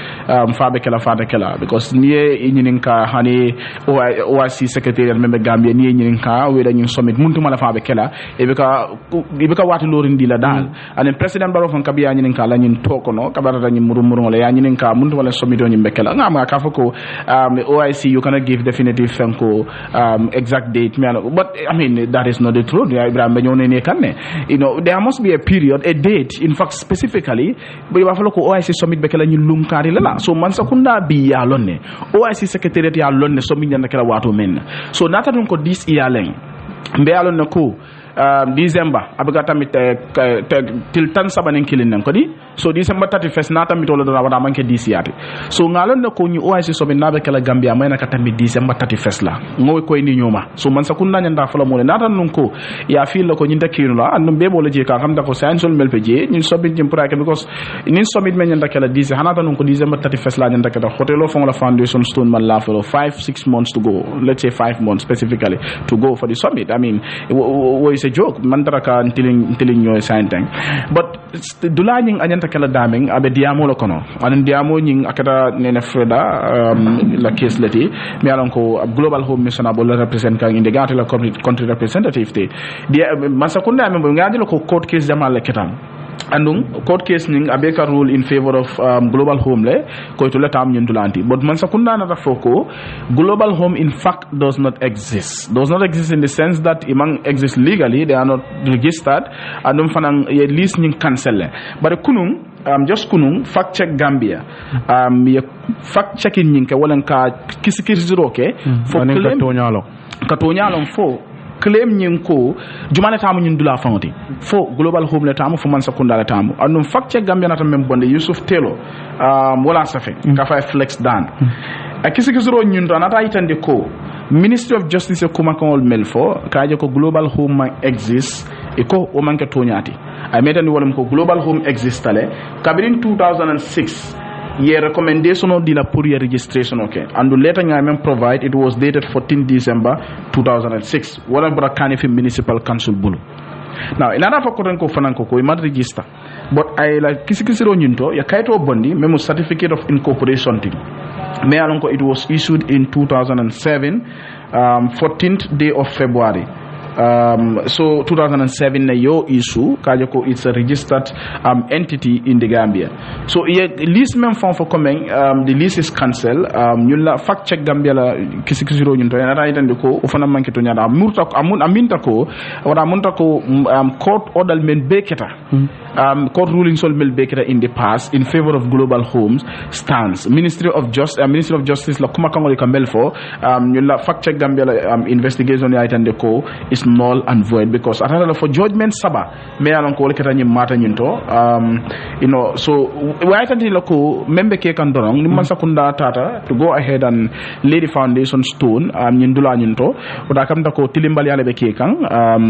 fabe kala fata kala because niye nyininka hani OIC secretariat member Gambia niye nyininka we da summit muntu mala fabe kala e be ka wati lorindi la dal and president Barrow fon kabiya nyininka la nyin tokono kabata nyi murumuru la ya nyininka muntu wala summit ni bekala ngama ka fako OIC you cannot give definitive fanko exact date but I mean that is not the truth. You know there must be a period, a date in fact specifically but you have to OIC summit bekala ñu lumkari la so man sakunda bi ya lonne OIC secretariat ya lonne summit ñanda kala wato men so nata dun ko 10 iyalen mbe alon ko December abiga tamit til tan sabanen kilin nan ko di so December 31st nata mi tolo dona wada manke disiati so ngalon ko ñu OIC so be nabe kala Gambia mayna ka tamit December 31st la ngoy koy ni ñoma so man sa kunna nyanda fala mo le nata non ko ya fi la ko ñinta kinu la andum be bo la je ka xam da ko sansol melpe je ñun so bi jëm prake because nin summit men nyanda kala 10 hanata non ko December 31st la nyanda kala hotelo fon la foundation stone man la for 5-6 months to go, let's say 5 months specifically to go for the summit. I mean is a joke mandaraka ntilin nyoy sainteng but dula nying anyanta kala daming abe diamo lo kono anen diamo nying akata nene freda la case leti mi alon ko global home mission abo la represent kan inde gante la country representative te dia masakunda membo ngadi lo ko court case jamal le ketam andung court case ning abeka rule in favor of global home le ko to letam nyundulanti but man sakunda na foko global home in fact does not exist in the sense that among exist legally they are not registered andum fanang ye list ning cancel but kunung just kunung fact check Gambia ye fact checking ning ke wala ka kisikiziro ke fo claim katonyalo fo claim nyinko jumane tamu nyundula fawti fo global home le tamu fo man sakunda le tamu andum facce Gambia nata mem bonde Yusuf Telo wala safe ka fay flex dan akisi kisoro nyundo nata itande ko Ministry of Justice kuma kan melfo kaaje ko global home exists e ko o manke tonyati ay metani wolum ko global home existale kabirin 2006 ye recommendation of the pour your registration okay and the letter I provide it was dated 14 December 2006 wala brakani fi municipal council bulu now inana fa ko ko fananko ko mat register but I like kisikisiro nyunto ya kaito bondi memo certificate of incorporation thing me alonko it was issued in 2007 14th day of February so 2007 na yo issue kajako it's a registered entity in the Gambia so list mem form for coming the list is cancelled nyulla fact check Gambia la kisikisiro nyunto na raitande ko ufana manke to nyada murta aminta ko wada munta ko court order men beketa court ruling sol mel beketa in the past in favor of global homes stands Ministry of Justice la kuma kangoli kambel for nyulla fact check Gambia la investigation ya itande ko is null and void because atala for judgment saba me alon ko lekata nyim mata nyinto so why tanti lako membe ke kan dorong ni man sakunda tata to go ahead and lay the foundation stone nyindula nyinto oda kam ta ko tilimbali ale be ke kan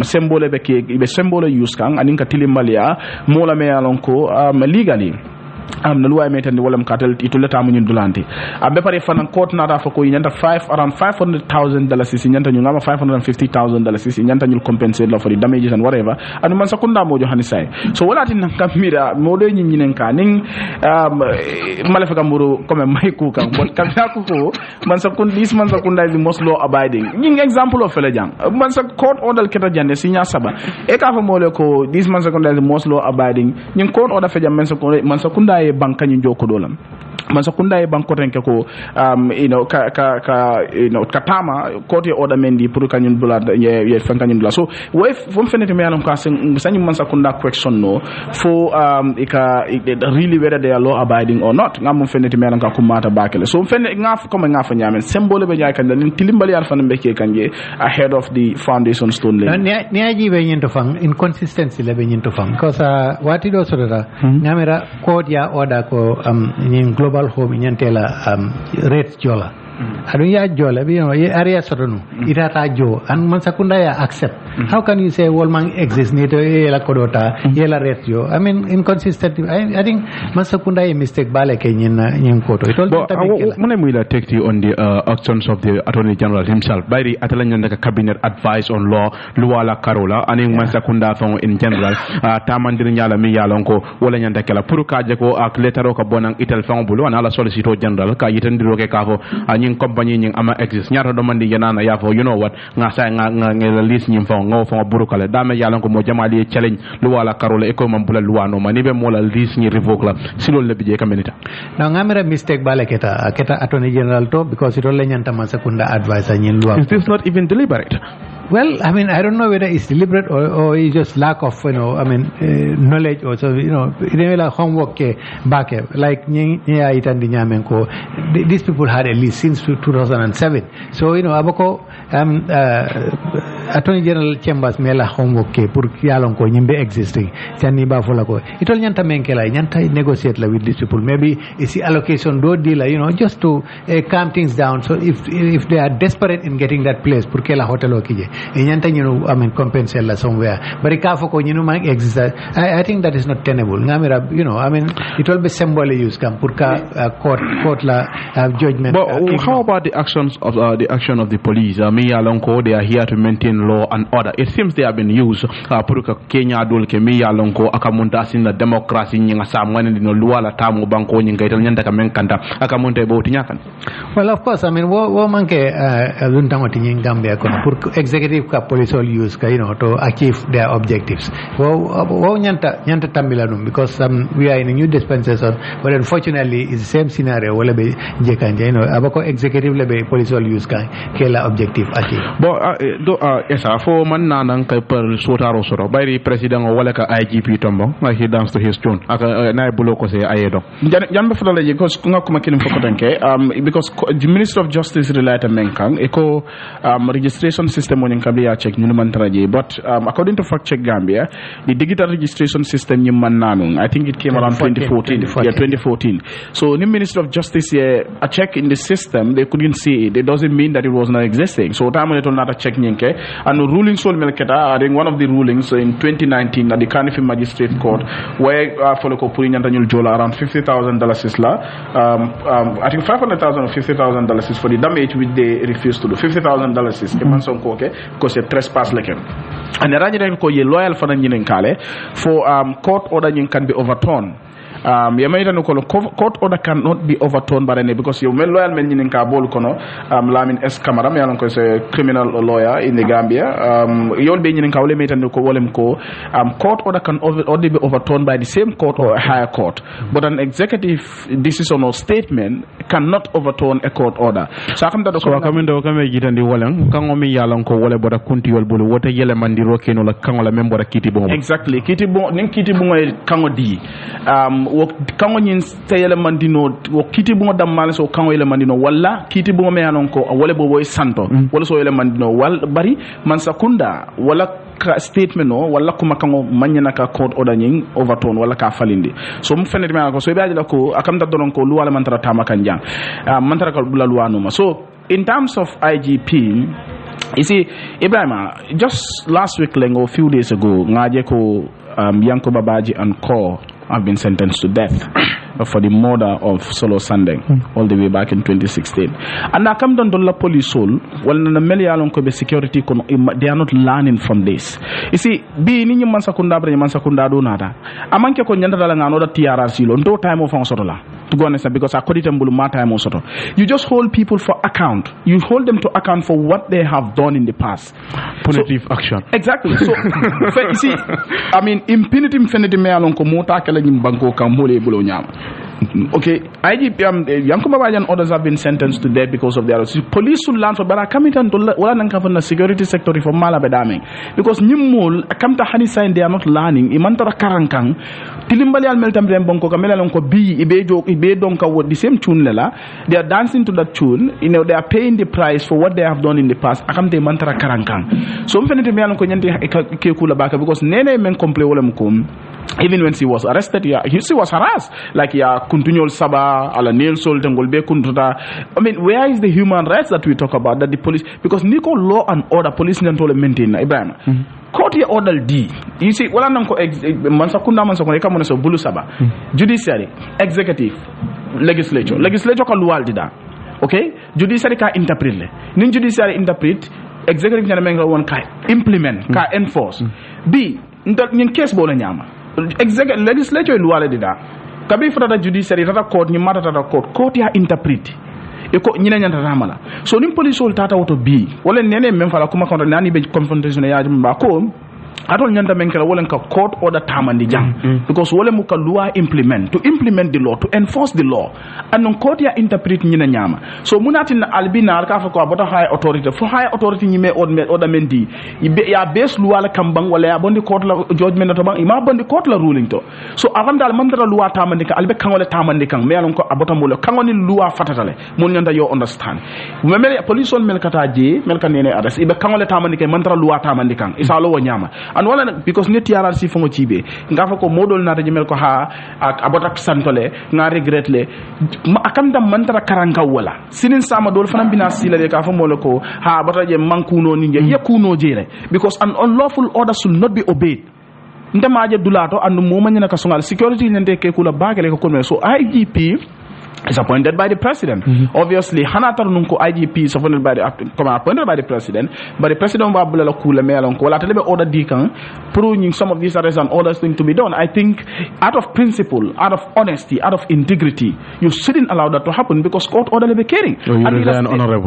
symbole be ke be symbole use kan anin ka tilimbali ya mola me alon ko legally na luwa metande wala mkatel ituleta mu nyundulante be pare fanan court na rafa ko nyanta around $500,000 nyanta nyungama $550,000 nyanta nyul compensate la for the damages and whatever anu man sakunda mo johani sai so wala tin kamira modo nyinen ka ning malefa kamuro comme mayku kan bon kamya ko man sakunda is the most law abiding ning example of fele jang man sa court order keta jande sinya saba e ka fa mole ko this man sakunda is the most law abiding ning court order fe jam man sakunda e banka nyi joko dolam man sakunda e banko renke ko katama court order mendi pour kanyun bula ye fankanyun bula so we fom fenete me alon ka sanyi man sakunda question no for really whether they are law abiding or not ngam fenete me alon ka kumata bakele so fenne ngaf comme ngaf nyamen symbole be nyaay kan den tilimbali al fan mbeke kanje ahead of the foundation stone le ne aji be nyento fang inconsistency le be nyento fang because what it also ngamera court ya order ko in global home nyantela rate jola adu ya jola bi area sotonu itata jo and man sakunda ya accept how can you say wolmang exist ni to la kodota la rate yo I mean inconsistent I think man sakunda a mistake bale ke nyin koto it all mone muila take you on the actions of the Attorney General himself by the atalanya ka cabinet advice on law luwala karola ani man sakunda fon in general tamandir nyala mi yalonko wala nyanda kala pour ka je ko ak letaro ka bonang itel fon bulu ana la solicitor general ka yitandiro ke ka fo compagnie nying ama exist nyata do mandi yanana yafo you know what nga sa nga list nyim fo ngo fo burukale dame yalan ko mo jamali challenge lu wala karola e ko mam bula luwano mani be mo la list ni revoke la silol le bije kaminita na ngamira mistake bale keta Attorney General to because it all nyanta man sakunda advisor nyin luwa is this not even deliberate? Well, I mean, I don't know whether it's deliberate or it's just lack of, knowledge or so, homework back. Like, these people had a list since 2007. So, abako, Attorney General Chambers mela homework pour yalon ko nyimbe existing. Tani ba fola ko. Itol nyanta menkela, nyanta negotiate la with these people. Maybe it's the allocation do deal, just to calm things down. So if they are desperate in getting that place, pour kela hotel okije. Compensate la somewhere. But ikafo ko man exist. I think that is not tenable. Ngamira, it will be symbolic use kam purka court la judgment. But how about the action of the police? Me alonko, they are here to maintain law and order. It seems they have been used pour que Kenya dol ke mi yalon ko akamunta sinna democracy nyinga samwane dino luala tamu banko nyinga ital nyanda ka menkanta akamunta bo tinyakan. Well, of course, I mean, wo manke luntamati in Gambia pour executive ka police all use ka, to achieve their objectives. Wo nyanta tambila num because we are in a new dispensation, but unfortunately it's the same scenario wala be jekanje, abako executive lebe police all use ka kela objective achieve. Bo esa fo man nanan ka per sotaro soro bayri president o wala ka IGP tombo he dance to his tune aka na bulo ko se ayedo jambe fadala je because nga kuma kilim fokotanke because the Minister of Justice relate menkang eko registration system on kabia check ñu man traje but according to fact check Gambia the digital registration system ñu man nanung I think it came around 2014 so the Minister of Justice a check in the system they couldn't see it doesn't mean that it was not existing so time it not a check nyinke and ruling sol melketa I think one of the rulings in 2019 at the Cardiff Magistrate Court where follow ko puri nyanta ñul jola around $50,000 is la I think $500,000 or $50,000 is for the damage which they refused to do. $50,000 is man son ko ke because a trespass leken and the ko ye loyal for nyinen kale for court order nyin can be overturned. Court order cannot be overturned by any because you loyal men in Kabul kono lamin S Camara me is a criminal lawyer in the Gambia you'll be in Kawle metan ko wolem ko court order can only be overturned by the same court or a higher court but an executive decision or statement cannot overturn a court order so akamda so akamendo kame jitandi wolem kango mi yalan ko wole boda kunti yol bulu wote yele mandiro keno la kango la membo kiti bon exactly kiti bon nin kiti bon kango di wo kango nyin tayele mandino wo kiti bungo dammal so kango ele mandino walla kiti bungo me anon ko wala bobo e santo wala so ele mandino wal bari man sakunda wala ka statement no wala kuma kango manyana ka court order nyin overturn wala ka falindi so mu fenete me ko so be ajila ko akam da donon ko luwala man tara tama kanjang man tara ko bula luwanu ma so in terms of IGP you see Ebrima just last week lengo few days ago ngaje ko Yanko Babaji and Co have been sentenced to death for the murder of Solo Sanyang all the way back in 2016. And I come down to the police soul, well, the security, they are not learning from this. You see, being in Mansakunda, Mansakunda, Donata, Amanka Konyanda, another TRRC, no time of Ansotola, to go honest, because according to Mbuluma time also. You just hold people for account. You hold them to account for what they have done in the past. Punitive action. Exactly. So, you see, I mean, impunity, me along Komota, Kalagin Banko, Kamole, Bulonyam. Okay, IGP, Yankuba and others have been sentenced to death because of their police should learn for, but I come into the security sector for Malabedaming because Nimul, I come to Hanisa, they are not learning. Imantara Karankang, Tilimbali al Meltam Bonko, Camela Lonko B, Ibe Donka, the same tune lela, they are dancing to that tune, they are paying the price for what they have done in the past. I come to Mantara Karankang. So, I'm going to be because Nene men complain. Even when she was arrested, she was harassed. Like, continual saba, ala nail salt, and golbe kuntuta. I mean, where is the human rights that we talk about? That the police, because Nico law and order, police don't maintain. Ibrahim. Court ye order D. You see, wala nanko mansakunda kama mwana so bulu saba. Judiciary, executive, legislature. Legislature ka luwal dida. Okay? Judiciary ka interpret le. Nin judiciary interpret, executive nyana menga won ka implement, ka enforce. B, nyin case bola nyama. Legislature luwale dida. Kabi fata judiciary tata court ni mata tata court ya interpret eko nyina nyanta ramala so nim police ol tata auto bi wala nene même fala kuma kontra nani be confrontation ya jamba ko atol nyanta menkela wala ka court order tamandi jang because wala muka loi implement to implement the law to enforce the law and non court ya interpret nyina nyama so munati na albina ka fa ko bota high authority for high authority nyime order mendi ya base loi la kambang wala ya bondi court la judgment to bang ima bondi court la ruling to so avant dal mandara loi tamandi ka albe kangole tamandi kang me alon ko abota mo kangoni loi fatatale mun nyanda yo understand memele police on melkata je melka nene arrest ibe kangole tamandi kay mandara loi tamandi kang isa lo nyama and wala because ne TRRC fongo cibe nga fa ko modol na jemel ko ha ak abota santole nga regret le akam dam mantara karanka wala sinin sama dol fanam bina sila le ka fa molo ko ha abota je mankuno ni je kuno jere because an unlawful order should not be obeyed ndemaje dulato and mo manyana ka songal security nyande ke kula bagale ko kon so IGP is appointed by the president. Obviously, Hanatar Nunko IGP is appointed by the president, but the president will be cool order deacon, proving some of these arrests and orders things to be done. I think out of principle, out of honesty, out of integrity, you shouldn't allow that to happen because court order will be caring.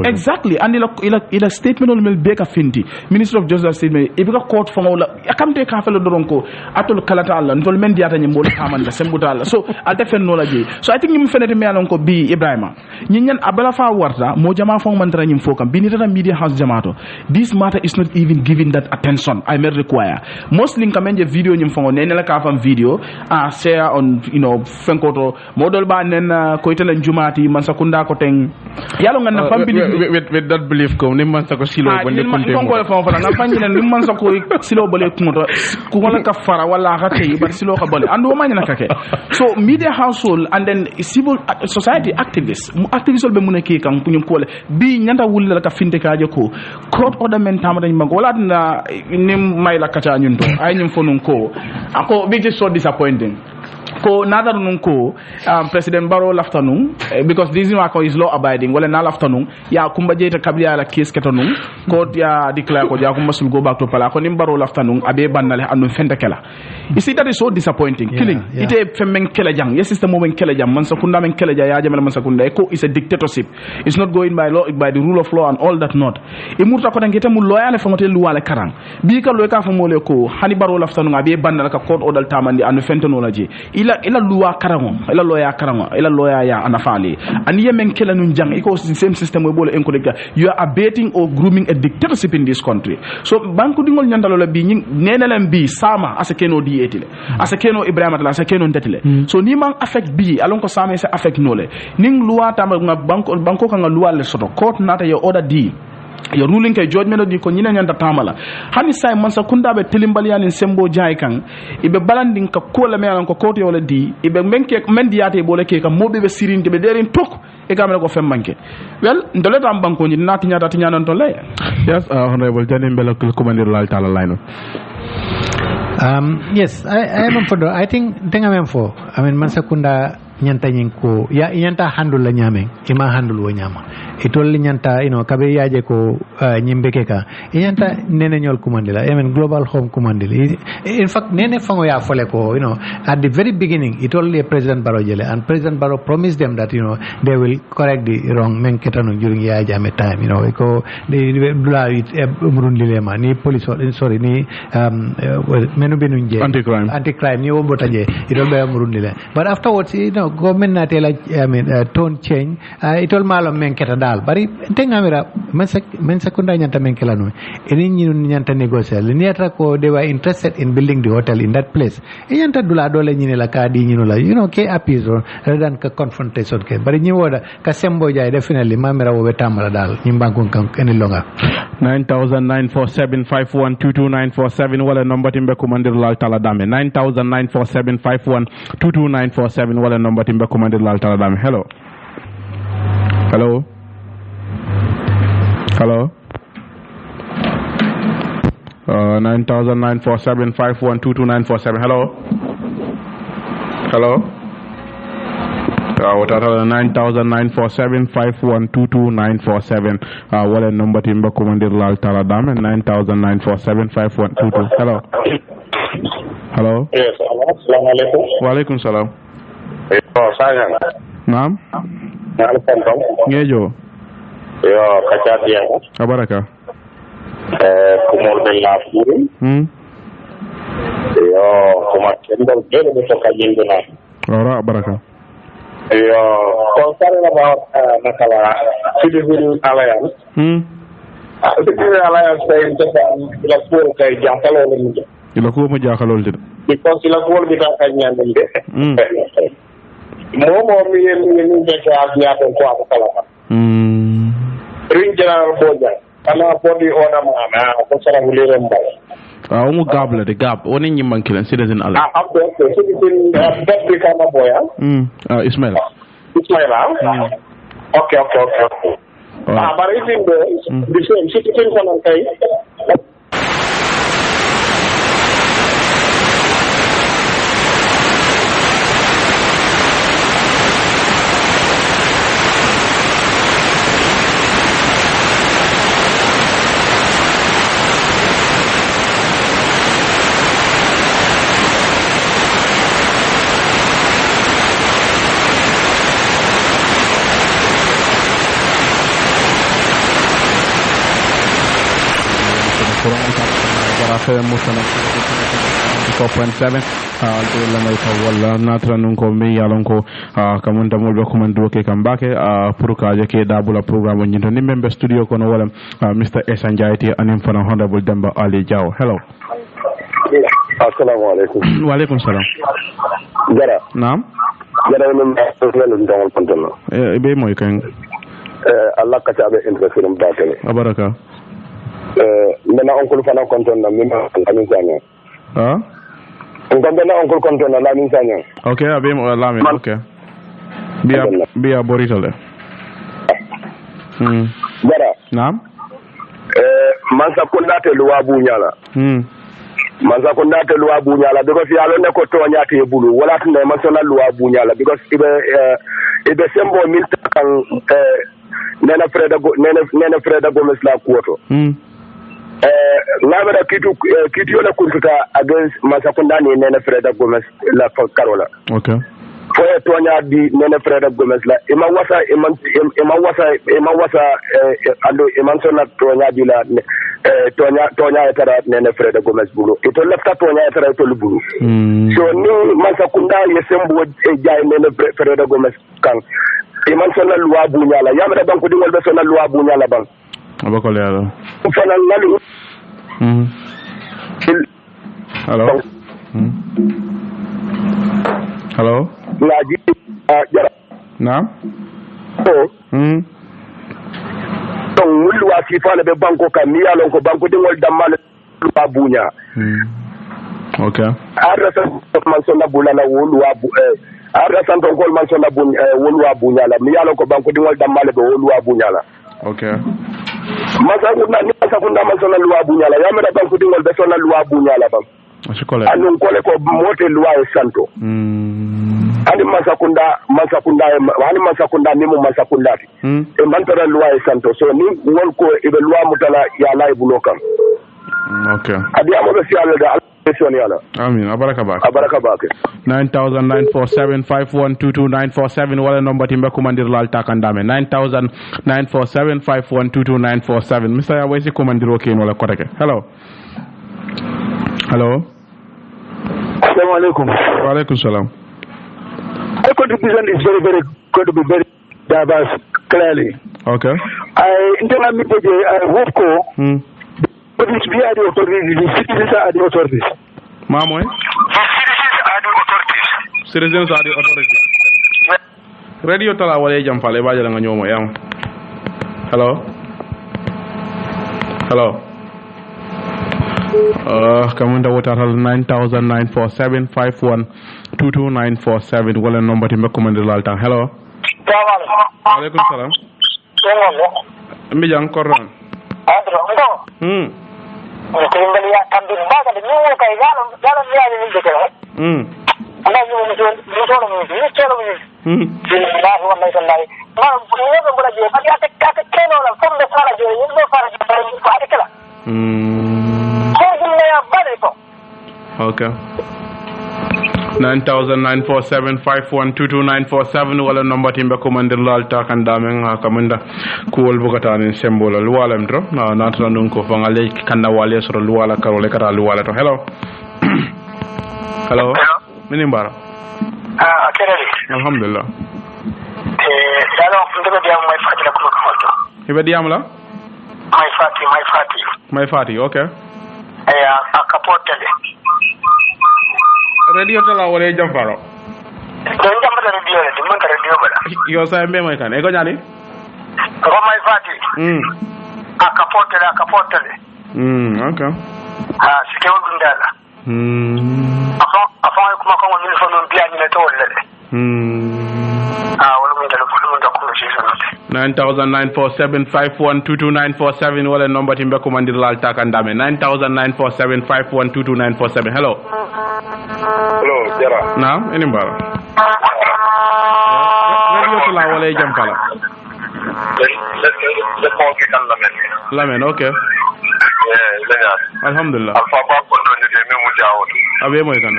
Exactly. And in a statement on Milbeka Finti, Minister of Justice statement, if you court from all I come take half a doronko, Atul Kalatala, and Tolmendiata and Molamanda, Sembutala. So I'll defend knowledge. So I think you can ko bi Ebrima ñinyan abala fa warta mo jama fo man tara ñim fokam bi nitata media house jamato this matter is not even given that attention I may require mostly kamenje video ñim fo nene la ka fam video share on fenkoto modol ba nen ko itala jumati man sakunda ko ten yalo ngan fam bi with that belief ko ni man sako silo bonde konte ko ko fa ngam fanyi nen nim man sako silo bole kumoto ku wala ka fara wala ka tay bar silo ka bole andu ma ñana kake so media household and then civil society activists be mun ke kan punyum kole bi nyanda wulla ka finte kaaje ko court order men tamata nyima wala na nim may la kata nyunto ay nyim fonun ko ako bi so disappointing ko nadar nun ko president Barrow laftanun because this is law abiding wala na laftanun ya kumba jeta kabiya la case ketanun court ya declare ko ja kumba sul go back to pala ko nim Barrow laftanun abe bannale anu fente kala you see that is so disappointing killing ite femmen kala jang yes system mo men kala jang man sakunda men kala ja ya jamal man sakunda ko is a dictatorship it's not going by law by the rule of law and all that not e murta ko tangeta mu loyale famote luwale karang bi ka lo ka famole ko hani Barrow laftanun abe bannale ka court order tamandi anu fente no laje ila luwa karango ila lawyer karango ila lawyer ya anafali and yemen kela nun jang iko same system we bole enkoleka you are abating or grooming a dictatorship in this country so banku dingol nyandalo la bi nenelen bi sama asekeno di etile asekeno Ebrima la asekeno ndetile so ni man affect bi alon ko sama se affect nole ning luwa tama banko kan luwa le soto court nata yo order di your ruling kay judgment di ko nyina nyanda tamala hani say man sa kunda be tilimbali yanin sembo jay kan ibe balandin ka kola me ko koto wala di ibe menke men diate bole ke ka mobe be sirinde be derin tok e gamel ko fem manke well ndole tam banko ni nati nyata tinyanan ton lay yes honorable janim bela ko commander lal tala line yes I am for I think am for I mean man sa kunda nyanta nyinko ya nyanta handle la nyame ima handle wo nyama itol nyanta kabe yaje ko nyimbeke ka nyanta nene nyol kumandila I mean global home kumandila in fact nene fango ya fole ko at the very beginning itol le President Barrow jele and President Barrow promised them that they will correct the wrong men ketano during ya jame time ko the dula umrun dilema ni police sorry ni menu benunje anti crime ni obota je itol be umrun dile but afterwards government na tela I mean tone change itol malo men keta dal bari tengamira men sekunda nyanta men kelano eni nyanta negotiate ni ata ko they were interested in building the hotel in that place nyanta dula dole nyine la ka di nyino la ke appease rather than ka confrontation ke bari nyi woda ka sembo jay definitely mamira wo betamala dal nyimbangu kan eni longa 9947512297 wala number timbe commander lal tala dame 9947512297 wala number timbe commander lal tala dame hello 9947512297 hello without 9947512297 wala number timba commander lal tala dame 99475122 hello yes assalamu alaikum wa alaikum salam Sanyang naam ngejo yo kacadia abaraka kumol de la puri yo kuma kendo gele de to kajindu na ora abaraka yo concerned about nakala citizen alliance citizen alliance saying that la puri kay jaxalo la mu ila ko mo jaxalol de because la puri bi ta kanyande momo mi ni beke abiato ko akala ring general boja kana body ona mana ko sara hulire mbay mu gable de gab woni ñi mankilen citizen ala okay citizen deputy kana boya Ismail okay but even the same citizen kana kay jara fe musana 4.7 to la may ko wala natra nun ko mi yalon ko kamun tamol be ko man do ke kambake pour ka je ke dabula programme nyinto ni membe studio ko no wala Mr. Esanjaiti anim fana honorable Demba Ali Jaw. Hello. Assalamu alaikum. Wa alaikum salam. Jara. Naam. Jara min personnel ndawol kontona. Be moy kan. Allah ka tabe interferum batale. Abaraka. Mena oncle fana kontona min amin Sanyang. Ngombe na oncle kontona lamin Sanyang. Okay, abe mo lamin. Okay. Biya boritale. Jara. Naam. Mansa kundate luwa bunyala. Mansa kundate luwa bunyala because yalo ne ko to nyate bulu wala tne masona luwa bunyala because ibe sembo milta kan nena Freda Gomez la kuoto. Ngabara kitu yola kuntuta against Mansa kundani nena Freda Gomez la Carola. Okay. Foye tonya di nene Freda Gomez la ima wasa ando imansona tonya di la tonya etara nene Freda Gomez bulu ito lefta tonya etara ito bulu so ni Mansa kunda yesembo jay nene Freda Gomez kan imansona luwa bunyala yamre banko di ngolbe sona luwa bunyala bang abako le ala fana ngalu hello hello ngaji jara naam donc wullu wa sifana be banko kam mi yalon ko banko dingol dammal luwa bunya okay arasa man sonna bulala wullu wa arasa ton kol man sonna bunya wullu wa bunya la mi yalon ko banko dingol dammal be wullu wa bunya la okay masa kunda man sonna luwa bunya la yamira banko dingol be sonna luwa bunya la bam ashikole anun kole ko mote luwa e santo ani masakunda ni mu masakundati e mantara luwa e santo so ni won ko e be luwa mutala ya lay bulokam okay adi amo be fiala da alation yala amin abaraka bak 9947512294 wala number timbe kumandir lal takandame 9947512294 Mr. ya wesi kumandiro ken wala kotake hello assalamu alaikum wa alaikum salam. My contribution is very going to be very diverse, clearly. Okay. I hope but it's we are the authorities, the citizens are the authorities. Mamoy? Citizens are the authorities. Radio tala wale jampale bajala nga nyomo yam. Hello? Kamunda water 9947512294 wala number timbe commande lalta. Hello? Alaikum salam. Mbijang korran. Okay. 9947512294 wala number timbe commande lalta kandame kamunda kuwol bukatani sembola luwala mtro na natra nunko fangale kanda wale soro luwala karole kara luwala to. Hello. Hello. Minimbara. Kenedi. Alhamdulillah. Dalo ndebe diam may fati la ko ko. Ibe diam la? My fati, okay. Akapotele. Radio tala wala jamfaro. Don jamfaro radio le, man ka radio bala. Yo sa mbe moy kan e ko nyani? Ko my fati. Akapotele. Okay. Sike wundala. Afa kuma ko min fo non biya ni le to le. Wala mun dalo mun da conversation. 9947512294 wala number timbe commande lal takandame 9947512294 Hello. Hello, Jara. Naam, enimbara. Radio tala wala jampala. Le ponki kan lamen, okay. Alhamdulillah. Alfa ba ko don ni me mu jawo. Abe moy kan.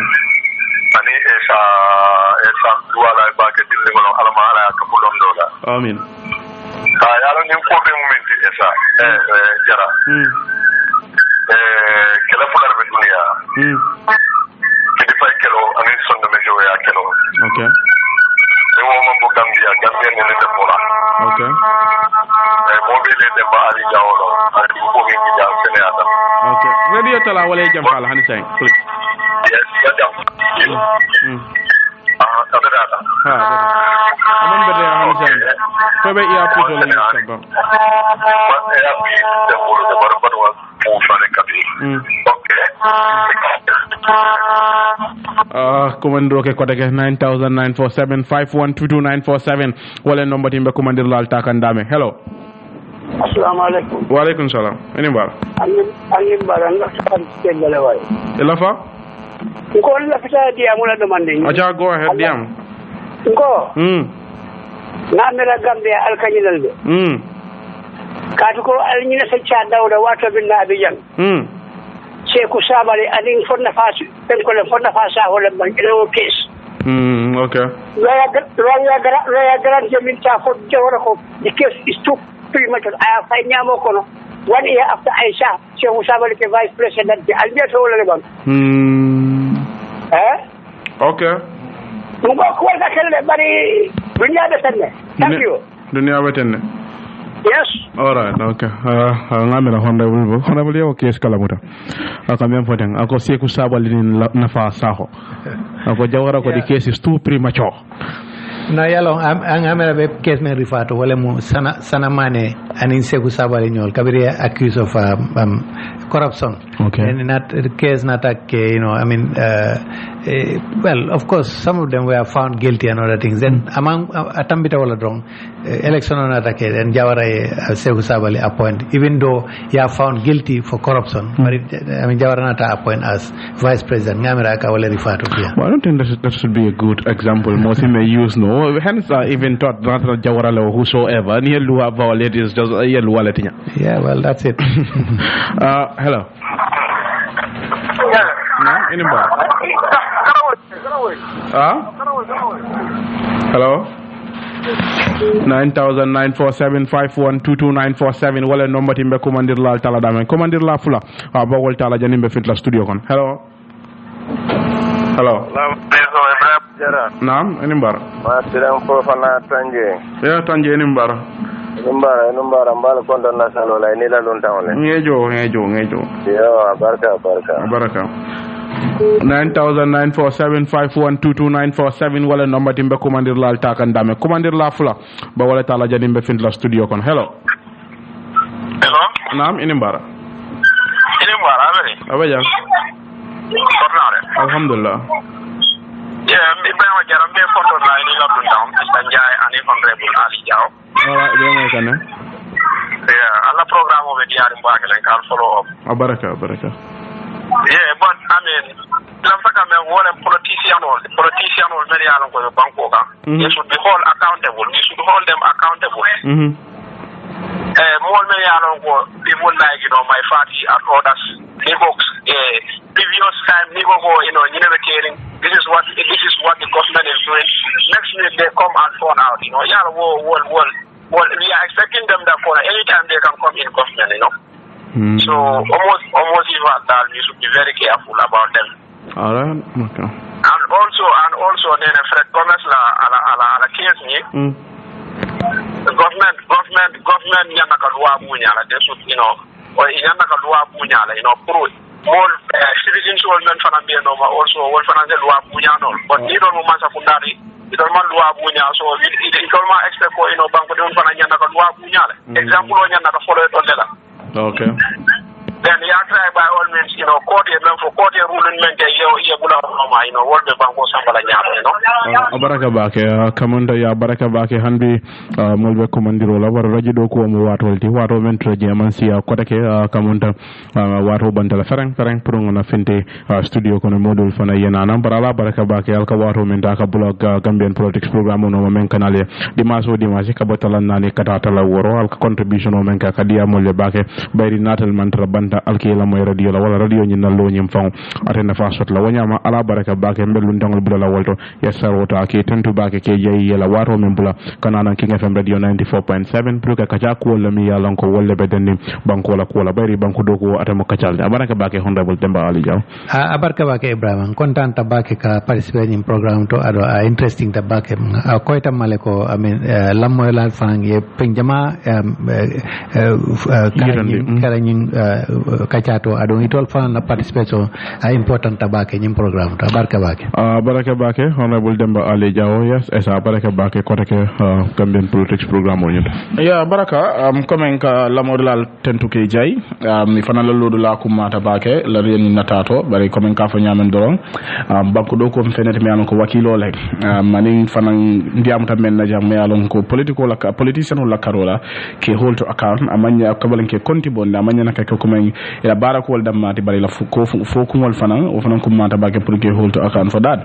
Ani esa duala ba ke dille ngono alama ala ka bulon dola. Amin. Yalo ni ko be momenti esa Jara. kela fular be dunia kidi fay kelo anin sonde me joya kelo okay ni mo mo Gambia ne de pola okay mo be le de ba ali jawlo ali ko mi di jam Sénégal okay radio tala wala jam fala hani say please yes jam kaberata amon be de hani say ko be iya puto le sabba ya bi de polo de barbado ko fane kabi okay commando ke kodake 994751229947 wala number timbe commandir lal takandame hello assalamu alaikum wa alaikum salam eni bar ani baranga kan tegale way elafa ko la fita diam wala demande aja go ahead diam ko na mera Gambia alkanyilal be kaatu ko alñina sa ca dawda wato binna abijan Seku Sabali aning fonna fas ben ko le fonna fasa wala ban elo case okay roya garan jamin ta fo jawra ko the case is too premature I fa nyamo ko no 1 year after Aisha Seku Sabali ke vice president di albiato wala le ban okay mo ko ka kelle bari dunya de tanne thank you dunya wetenne yes all right okay ngamela honorable yo case kala muta akamem foten ako Seku Sabali nafa saho ako jawara ko the case is too premature na yalo amera be case me rifato wala mo sana mane anin Seku Sabali nyol kabiri accused of corruption okay and not the case not I mean well of course some of them were found guilty and other things then among atambita wala drong election on attack and Jawara Seku Sabali appoint even though he are found guilty for corruption but I mean Jawara nata appoint as vice president ngamira ka wala rifato here well, I don't think that should be a good example most may use no hence even thought not Jawara or whosoever near lu have violated is just a yellow wallet yeah well that's it hello no anybody hello 994751229947 wala number timbe commandir la tala dame commandir la fula ba wol tala janimbe fit la studio kon hello naam eni mbara ma tiram ko fana tanje ya tanje eni mbara mbala konto national la ni la lon tawle ngejo yo baraka 994751229947 wala number timbe commandir la takan dame commandir la fula ba wala tala janimbe fit la studio kon hello naam eni mbara abaja alhamdulillah yeah Ebrima jaram be konto la ni la dun down Sanyang ani honorable Ali Jaw wala be mo kan yeah alla programme be diari mbake len kal follow up baraka yeah but I mean lam saka me wala politician or many alon ko banko ka they should be hold accountable we should hold them accountable more many alon ko people like my party and others previous time this is what the government is doing next minute they come and phone out we are expecting them that for anytime they can come in government so almost even that we should be very careful about them all right okay and also then Fred Gomez la case ni government yana ka luwa bunyala they should or yana ka luwa bunyala pro all citizens who men fana be also all fana de luwa bunyano but ni don mo masa fundari idol man luwa bunya so idol ma expect ko banko de fana yana ka luwa bunyala example o yana ka follow it on lela okay then you try by all means court ruling men bula what the banko sambala nyama baraka bake kamanda ya baraka bake handi molbe komandiro la war radio do ko mo wato men traje man siya ko take kamanda wato bandala fereng pour ngona finte studio kono modul fana yena nam barala baraka bake alka wato men da ka blog Gambian politics program no men kanale dimanche ka botala nani kata la woro alka contribution o men ka kadia molbe bake bayri natal man trabanta alki la moy radio la wala radio studio ni na lo nyim fang atena fa sot la wanyama ala baraka bake mbelu ndangol bula wolto yesarota ke tentu bake ke yayi yela wato men bula kanana King FM radio 94.7 pruka kaja ko la mi yalon ko wolle be denni banko la ko la bari banko doko atamo kacal baraka bake honorable Demba Ali Jaw baraka bake Ibrahima kontaan ta bake ka participate in program to ado interesting ta bake ko itam male ko amen lammo la fang ye penjama karanyin kacato ado itol fan na participation important ta bake nyim program to baraka bake honorable Demba Ali Jaw yes esa baraka bake ko ke Gambian politics program o nyuta ya baraka comme ka lamodal tentu ke jay mi fana la lodu la ko mata bake la reni natato bari comme ka fa nyamen doron banko do ko fenete mi alon ko wakilo lek mani fana ndiam ta men na jam mi alon ko politician la karola ke hold to account amanya kabalen ke konti bonda amanya nakaka ko men ila barako wal damati bari la fo ko ngol fana o fana ko mata bake pour ke hold to account for that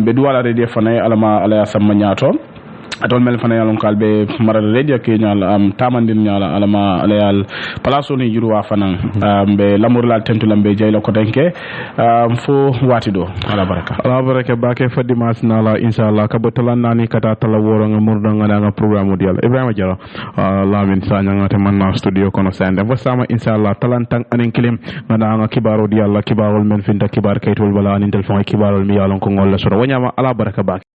be duwala de fana ala samma nyato atol mel fana yalon kalbe maral radio ke nyal tamandin nyala alama alayal palaso ni juruwa fana be lamur la tentu lambe jayla ko denke fo watido ala baraka bake fadimas nala inshallah ka botolan nani kata tala woro nga murdo nga programme dial Ibrima Jalo lamin Sanyang te manna studio kono sande bo sama inshallah talantang anen kilim nga kibaro dial kibarol men finta kibar kaytol bala anin telefon kibarol mi yalon ko ngol la soro wanyama ala baraka bake